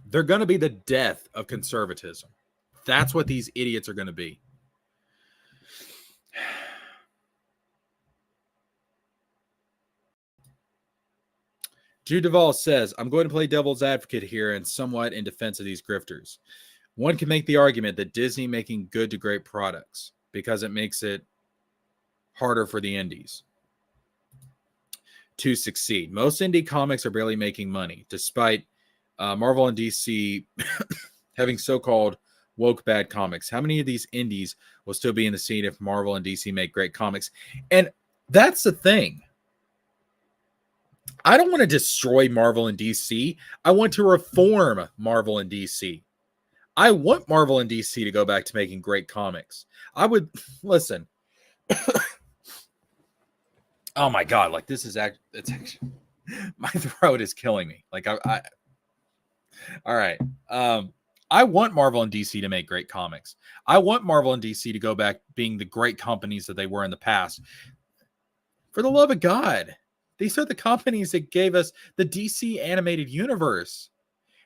They're going to be the death of conservatism. That's what these idiots are going to be. Jude Duvall says, I'm going to play devil's advocate here and somewhat in defense of these grifters. One can make the argument that Disney making good to great products because it makes it harder for the indies to succeed. Most indie comics are barely making money, despite Marvel and DC having so-called woke bad comics. How many of these indies will still be in the scene if Marvel and DC make great comics? And that's the thing. I don't want to destroy Marvel and DC. I want to reform Marvel and DC. I want Marvel and DC to go back to making great comics. I would listen. Oh my god, like this is it's actually my throat is killing me. Like I all right. I want Marvel and DC to make great comics. I want Marvel and DC to go back being the great companies that they were in the past. For the love of God, these are the companies that gave us the DC animated universe.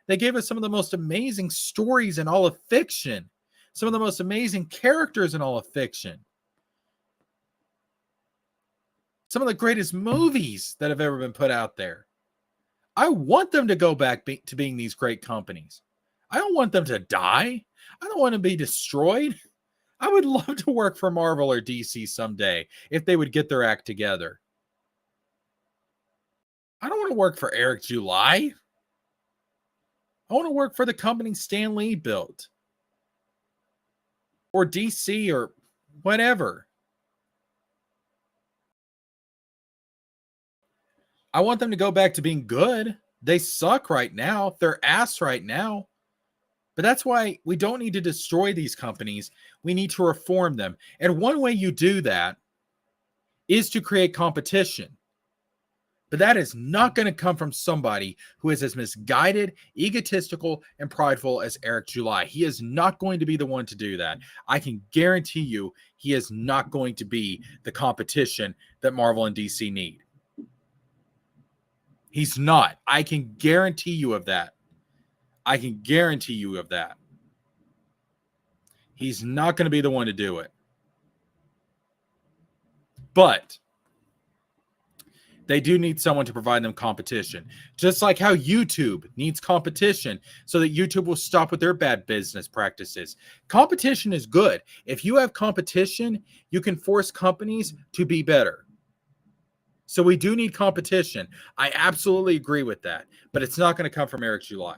They gave us some of the most amazing stories in all of fiction, some of the most amazing characters in all of fiction, some of the greatest movies that have ever been put out there. I want them to go back to being these great companies. I don't want them to die. I don't want to be destroyed. I would love to work for Marvel or DC someday if they would get their act together. I don't want to work for Eric July. I want to work for the company Stan Lee built, or DC, or whatever. I want them to go back to being good. They suck right now. They're ass right now. But that's why we don't need to destroy these companies. We need to reform them. And one way you do that is to create competition. But that is not going to come from somebody who is as misguided, egotistical, and prideful as Eric July. He is not going to be the one to do that. I can guarantee you he is not going to be the competition that Marvel and DC need. He's not. I can guarantee you of that. I can guarantee you of that. He's not going to be the one to do it. But they do need someone to provide them competition. Just like how YouTube needs competition so that YouTube will stop with their bad business practices. Competition is good. If you have competition, you can force companies to be better. So we do need competition. I absolutely agree with that. But it's not going to come from Eric July.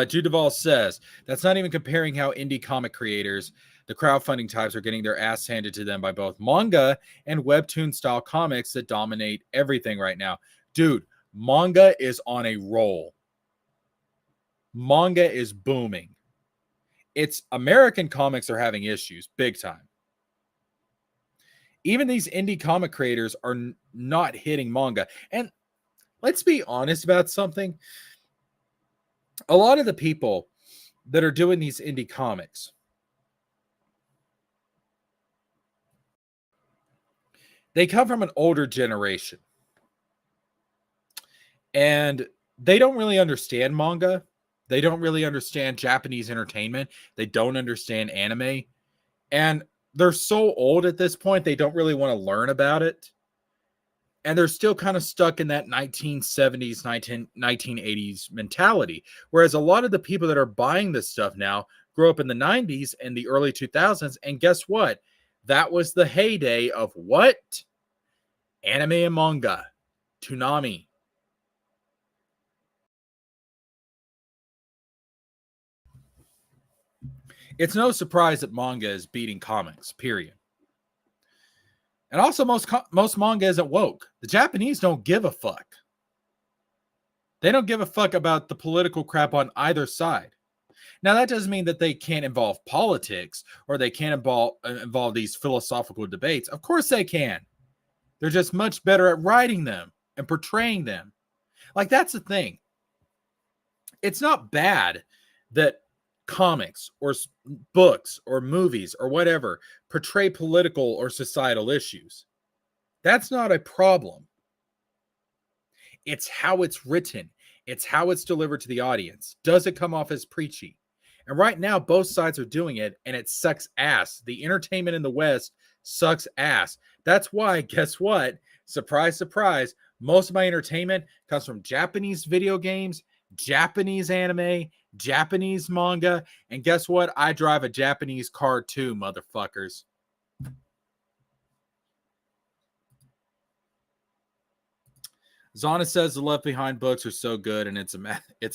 Jude Duvall says, that's not even comparing how indie comic creators, the crowdfunding types, are getting their ass handed to them by both manga and webtoon style comics that dominate everything right now. Dude, manga is on a roll. Manga is booming. It's American comics are having issues big time. Even these indie comic creators are not hitting manga. And let's be honest about something. A lot of the people that are doing these indie comics, they come from an older generation. And they don't really understand manga. They don't really understand Japanese entertainment. They don't understand anime. And they're so old at this point, they don't really want to learn about it. And they're still kind of stuck in that 1970s, 1980s mentality. Whereas a lot of the people that are buying this stuff now grew up in the 90s and the early 2000s. And guess what? That was the heyday of what? Anime and manga. Toonami. It's no surprise that manga is beating comics, period. And also, most manga isn't woke. The Japanese don't give a fuck. They don't give a fuck about the political crap on either side. Now, that doesn't mean that they can't involve politics or they can't involve these philosophical debates. Of course they can. They're just much better at writing them and portraying them. Like, that's the thing. It's not bad that comics or books or movies or whatever portray political or societal issues. That's not a problem. It's how it's written. It's how it's delivered to the audience. Does it come off as preachy? And right now, both sides are doing it, and it sucks ass. The entertainment in the West sucks ass. That's why, guess what? Surprise, surprise. Most of my entertainment comes from Japanese video games, Japanese anime, Japanese manga, and guess what? I drive a Japanese car too, motherfuckers. Zana says the Left Behind books are so good and it's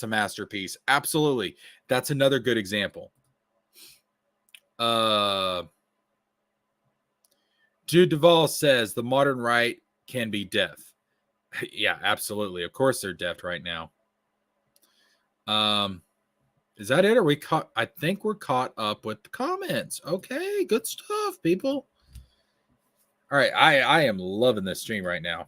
a masterpiece. Absolutely. That's another good example. Jude Duvall says the modern right can be deaf. Yeah, absolutely. Of course they're deaf right now. Is that it? Are we caught? I think we're caught up with the comments. Okay, good stuff, people. All right, I am loving this stream right now.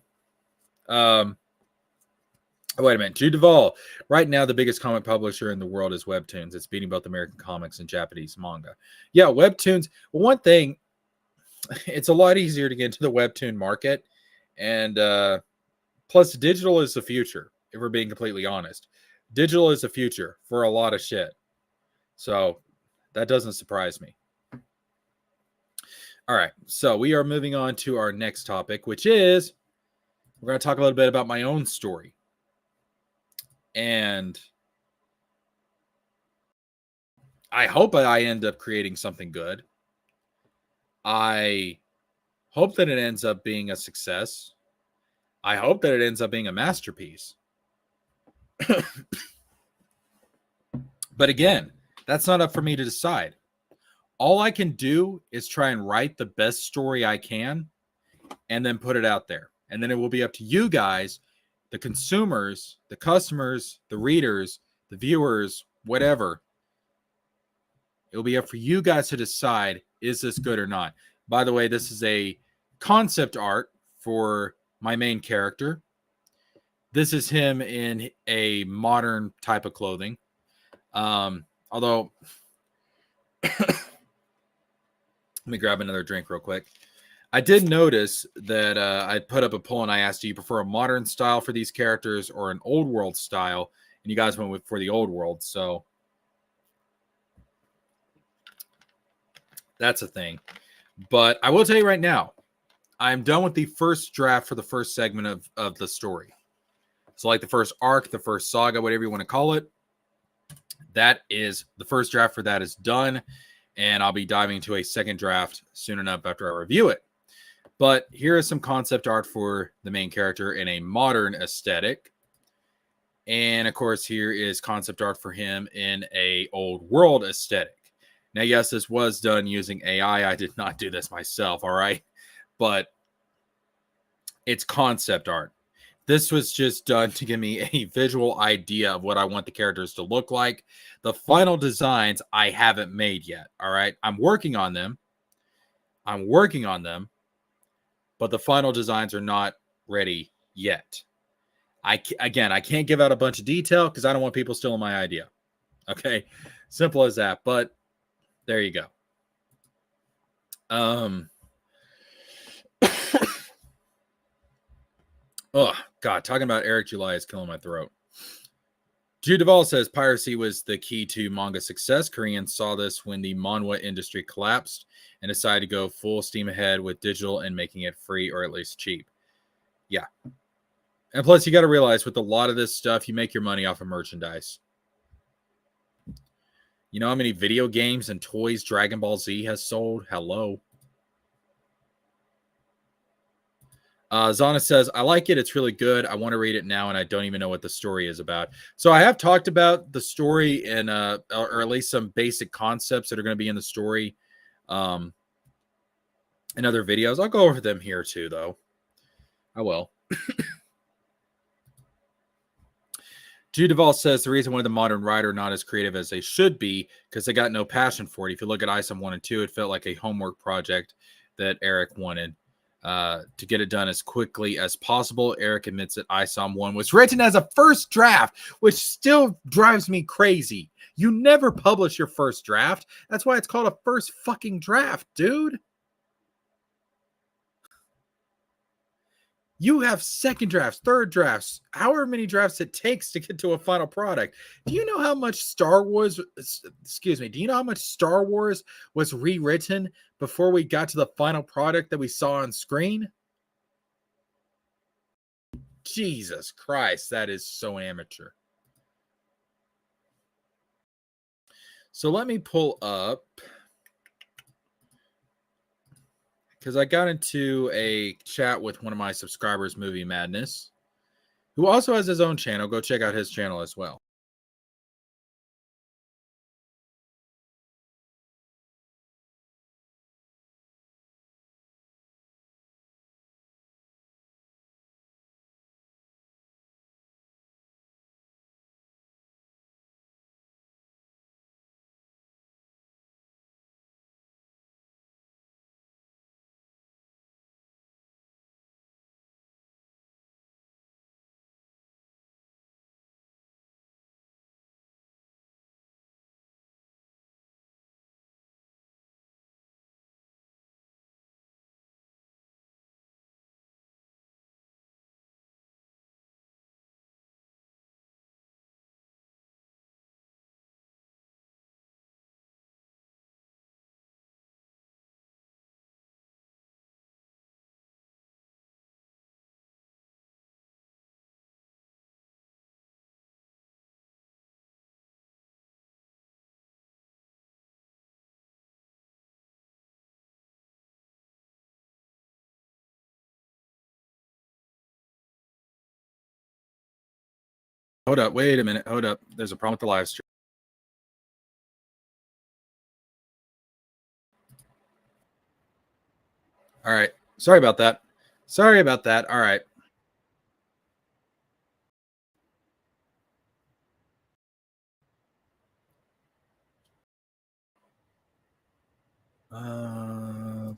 Wait a minute. Jude Duvall. Right now, the biggest comic publisher in the world is Webtoons. It's beating both American comics and Japanese manga. Yeah, Webtoons. Well, one thing, it's a lot easier to get into the Webtoon market. And plus, digital is the future, if we're being completely honest. Digital is the future for a lot of shit. So that doesn't surprise me. All right. So we are moving on to our next topic, which is we're going to talk a little bit about my own story. And I hope I end up creating something good. I hope that it ends up being a success. I hope that it ends up being a masterpiece. But again, that's not up for me to decide. All I can do is try and write the best story I can and then put it out there. And then it will be up to you guys, the consumers, the customers, the readers, the viewers, whatever. It will be up for you guys to decide, is this good or not? By the way, this is a concept art for my main character. This is him in a modern type of clothing. Although, let me grab another drink real quick. I did notice that I put up a poll and I asked, do you prefer a modern style for these characters or an old world style? And you guys went for the old world. So that's a thing. But I will tell you right now, I'm done with the first draft for the first segment of the story. So like the first arc, the first saga, whatever you want to call it. That is the first draft for that is done. And I'll be diving into a second draft soon enough after I review it. But here is some concept art for the main character in a modern aesthetic. And of course, here is concept art for him in a old world aesthetic. Now, yes, this was done using AI. I did not do this myself, all right? But it's concept art. This was just done to give me a visual idea of what I want the characters to look like. The final designs I haven't made yet, all right? I'm working on them. But the final designs are not ready yet. I can't give out a bunch of detail because I don't want people stealing my idea. Okay, simple as that. But there you go. Oh God, talking about Eric July is killing my throat. Jude Duvall says piracy was the key to manga success. Koreans saw this when the manhwa industry collapsed and decided to go full steam ahead with digital and making it free or at least cheap. Yeah. And plus, you got to realize with a lot of this stuff, you make your money off of merchandise. You know how many video games and toys Dragon Ball Z has sold? Hello. Zana says, I like it. It's really good. I want to read it now, and I don't even know what the story is about. So I have talked about the story and or at least some basic concepts that are going to be in the story in other videos. I'll go over them here too, though. I will. Jude Duvall says the reason why the modern writer are not as creative as they should be because they got no passion for it. If you look at ISOM 1 and 2, it felt like a homework project that Eric wanted to get it done as quickly as possible. Eric admits that ISOM 1 was written as a first draft, which still drives me crazy. You never publish your first draft. That's why it's called a first fucking draft, dude. You have second drafts, third drafts, however many drafts it takes to get to a final product. Do you know how much Star Wars, do you know how much Star Wars was rewritten before we got to the final product that we saw on screen? Jesus Christ, that is so amateur. So let me pull up, because I got into a chat with one of my subscribers, Movie Madness, who also has his own channel. Go check out his channel as well. Hold up. Wait a minute. Hold up. There's a problem with the live stream. All right. Sorry about that. Sorry about that. All right.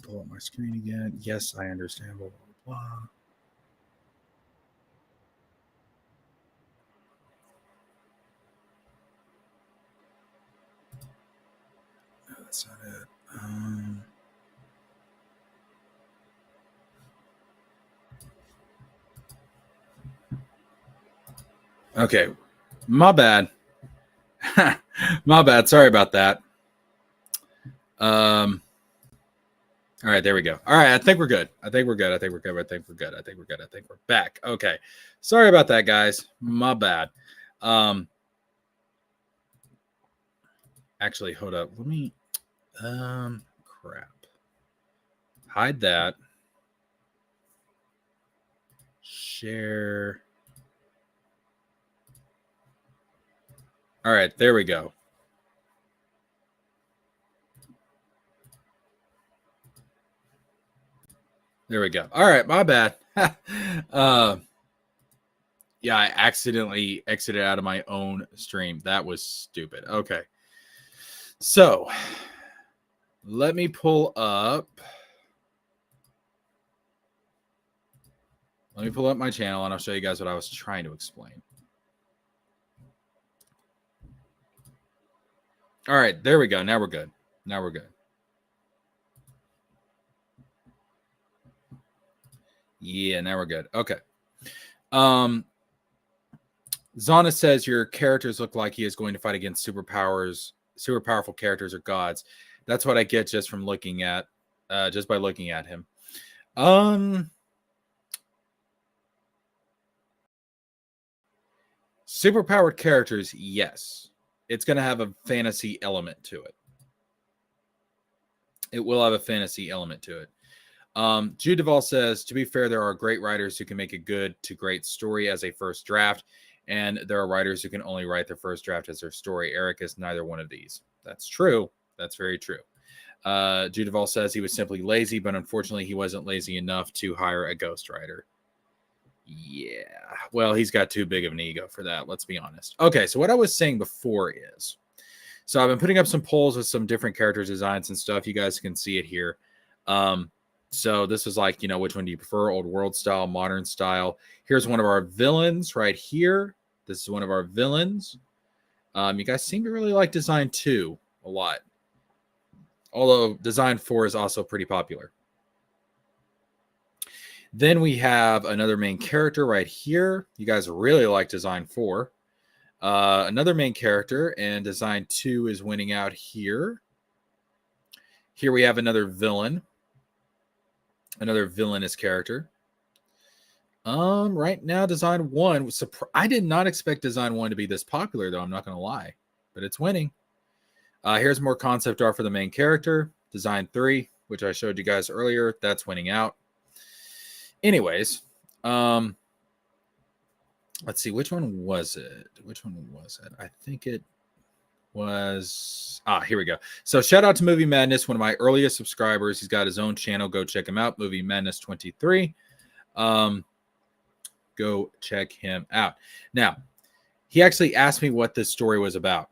Pull up my screen again. Yes, I understand. Blah, blah, blah. No, that's not it. Okay. My bad. My bad. Sorry about that. All right, there we go. All right, I think we're good. I think we're good. I think we're good. I think we're good. I think we're good. I think we're back. Okay. Sorry about that, guys. My bad. Actually, hold up. Let me crap. Hide that. Share. All right, there we go. There we go. All right, my bad. Yeah, I accidentally exited out of my own stream. That was stupid. Okay. So, let me pull up. Let me pull up my channel and I'll show you guys what I was trying to explain. All right, there we go. Now we're good. Now we're good. Yeah, now we're good. Okay. Zana says your characters look like he is going to fight against super powerful characters or gods. That's what I get just from looking at, just by looking at him. Superpowered characters, yes. It's going to have a fantasy element to it. It will have a fantasy element to it. Jude Duvall says, to be fair, there are great writers who can make a good to great story as a first draft, and there are writers who can only write their first draft as their story. Eric is neither one of these. That's true. That's very true. Jude Duvall says he was simply lazy, but unfortunately he wasn't lazy enough to hire a ghostwriter. Yeah. Well, he's got too big of an ego for that. Let's be honest. Okay. So what I was saying before is, so I've been putting up some polls with some different character designs and stuff. You guys can see it here. So this is like, which one do you prefer? Old world style, modern style. Here's one of our villains right here. This is one of our villains. You guys seem to really like design 2 a lot. Although design 4 is also pretty popular. Then we have another main character right here. You guys really like design 4. Another main character, and design 2 is winning out here. Here we have another villain. Another villainous character. Right now, design 1. I did not expect design 1 to be this popular, though. I'm not going to lie, but it's winning. Here's more concept art for the main character. Design 3, which I showed you guys earlier. That's winning out. Anyways, let's see. Which one was it? I think it was... here we go. So shout out to Movie Madness, one of my earliest subscribers. He's got his own channel. Go check him out. Movie Madness 23. Go check him out. Now, he actually asked me what this story was about.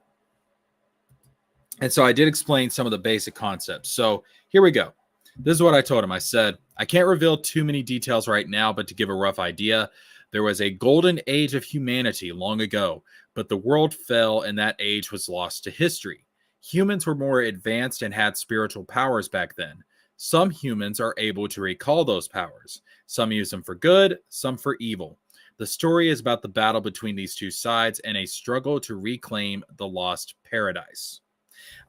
And so I did explain some of the basic concepts. So here we go. This is what I told him. I said, I can't reveal too many details right now, but to give a rough idea, there was a golden age of humanity long ago, but the world fell and that age was lost to history. Humans were more advanced and had spiritual powers back then. Some humans are able to recall those powers. Some use them for good, some for evil. The story is about the battle between these two sides and a struggle to reclaim the lost paradise.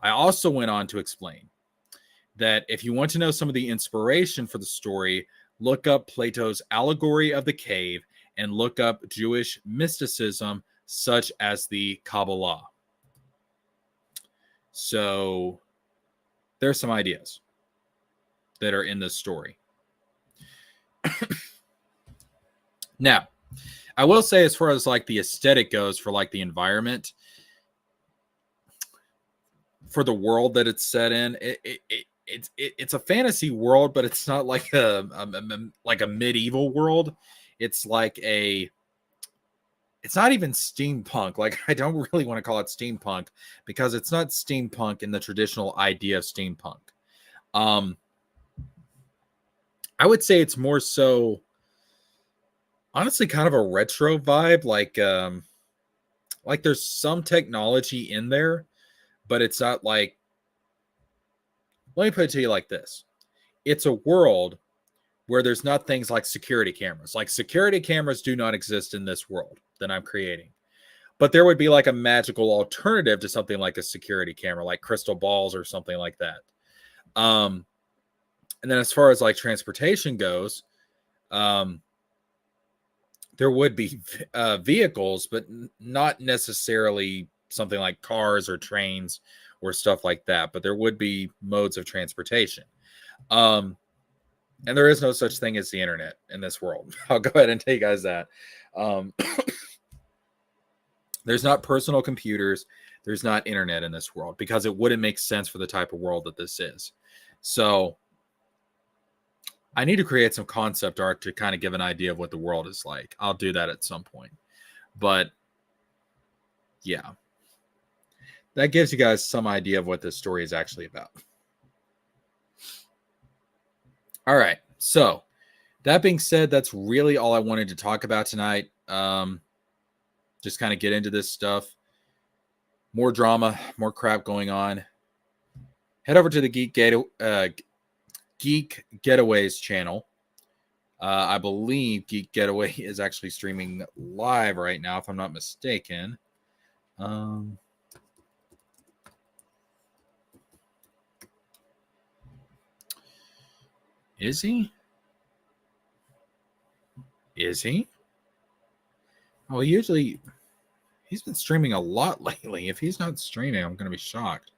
I also went on to explain that if you want to know some of the inspiration for the story, look up Plato's allegory of the cave and look up Jewish mysticism such as the Kabbalah. So there's some ideas that are in this story. Now, I will say, as far as like the aesthetic goes for like the environment, for the world that it's set in, it's a fantasy world, but it's not like a medieval world. It's like it's not even steampunk. Like, I don't really want to call it steampunk because it's not steampunk in the traditional idea of steampunk. I would say it's more so, honestly, kind of a retro vibe. Like there's some technology in there, but it's not like, let me put it to you like this. It's a world where there's not things like security cameras. Like, security cameras do not exist in this world that I'm creating. But there would be like a magical alternative to something like a security camera, like crystal balls or something like that. And then as far as like transportation goes, there would be vehicles, but not necessarily something like cars or trains or stuff like that. But there would be modes of transportation. And there is no such thing as the internet in this world. I'll go ahead and tell you guys that. There's not personal computers. There's not internet in this world because it wouldn't make sense for the type of world that this is. So I need to create some concept art to kind of give an idea of what the world is like. I'll do that at some point. But yeah, that gives you guys some idea of what this story is actually about. All right. So that being said, that's really all I wanted to talk about tonight. Just kind of get into this stuff. More drama, more crap going on. Head over to the Geek Getaways channel. I believe Geek Getaway is actually streaming live right now, if I'm not mistaken. Is he? Is he? Oh, usually he's been streaming a lot lately. If he's not streaming, I'm going to be shocked.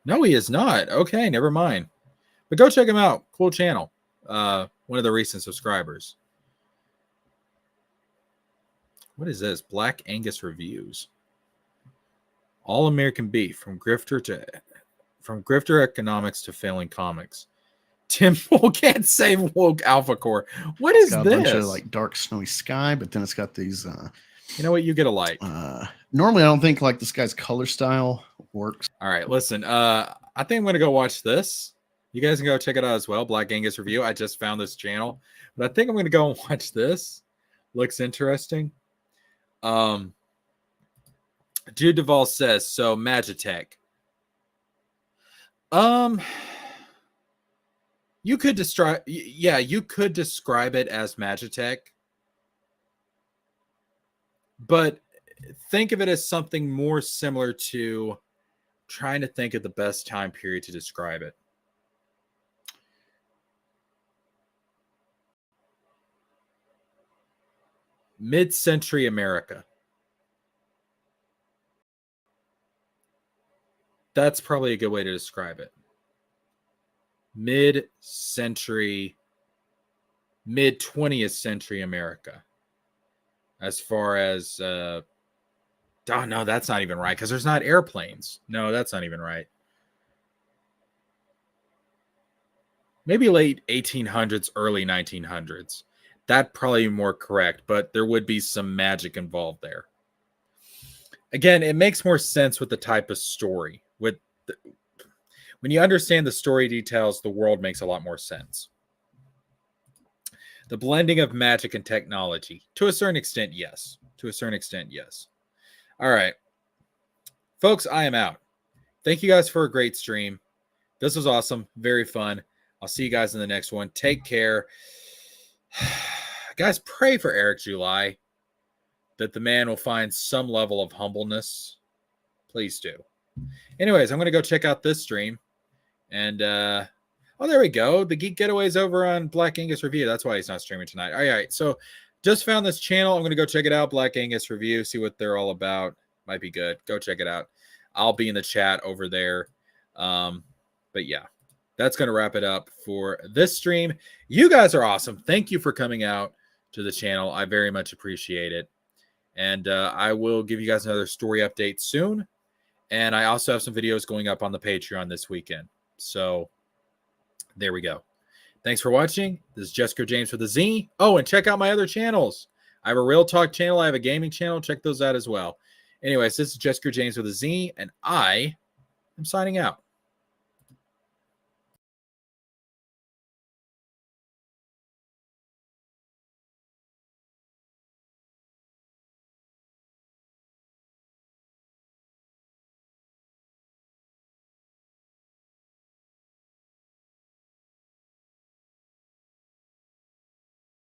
No, he is not. Okay, never mind. But go check him out. Cool channel. One of the recent subscribers. What is this? Black Angus Reviews. All American Beef, from grifter economics to failing comics. Tim Pool can't save woke alpha core. What is got this? A bunch of like dark snowy sky, but then it's got these. You know what? You get a light. Normally, I don't think like this guy's color style works. All right, listen. I think I'm gonna go watch this. You guys can go check it out as well. Black Angus Review. I just found this channel, but I think I'm gonna go and watch this. Looks interesting. Jude Duvall says so. Magitech. You could describe, yeah, you could describe it as Magitech, but think of it as something more similar to trying to think of the best time period to describe it. Mid-century America. That's probably a good way to describe it. Mid-20th century America. As far as, oh no, that's not even right because there's not airplanes. No, that's not even right. Maybe late 1800s, early 1900s. That'd probably be more correct, but there would be some magic involved there. Again, it makes more sense with the type of story. When you understand the story details, the world makes a lot more sense. The blending of magic and technology. To a certain extent, yes. To a certain extent, yes. All right. Folks, I am out. Thank you guys for a great stream. This was awesome. Very fun. I'll see you guys in the next one. Take care. Guys, pray for Eric July, that the man will find some level of humbleness. Please do. Anyways, I'm going to go check out this stream. And, oh, there we go. The Geek Getaway's over on Black Angus Review. That's why he's not streaming tonight. All right. So just found this channel. I'm going to go check it out. Black Angus Review. See what they're all about. Might be good. Go check it out. I'll be in the chat over there. But yeah, that's going to wrap it up for this stream. You guys are awesome. Thank you for coming out to the channel. I very much appreciate it. And I will give you guys another story update soon. And I also have some videos going up on the Patreon this weekend. So there we go. Thanks for watching. This is JeskerJames with a Z. Oh, and check out my other channels. I have a Real Talk channel. I have a gaming channel. Check those out as well. Anyways, this is JeskerJames with a Z, and I am signing out.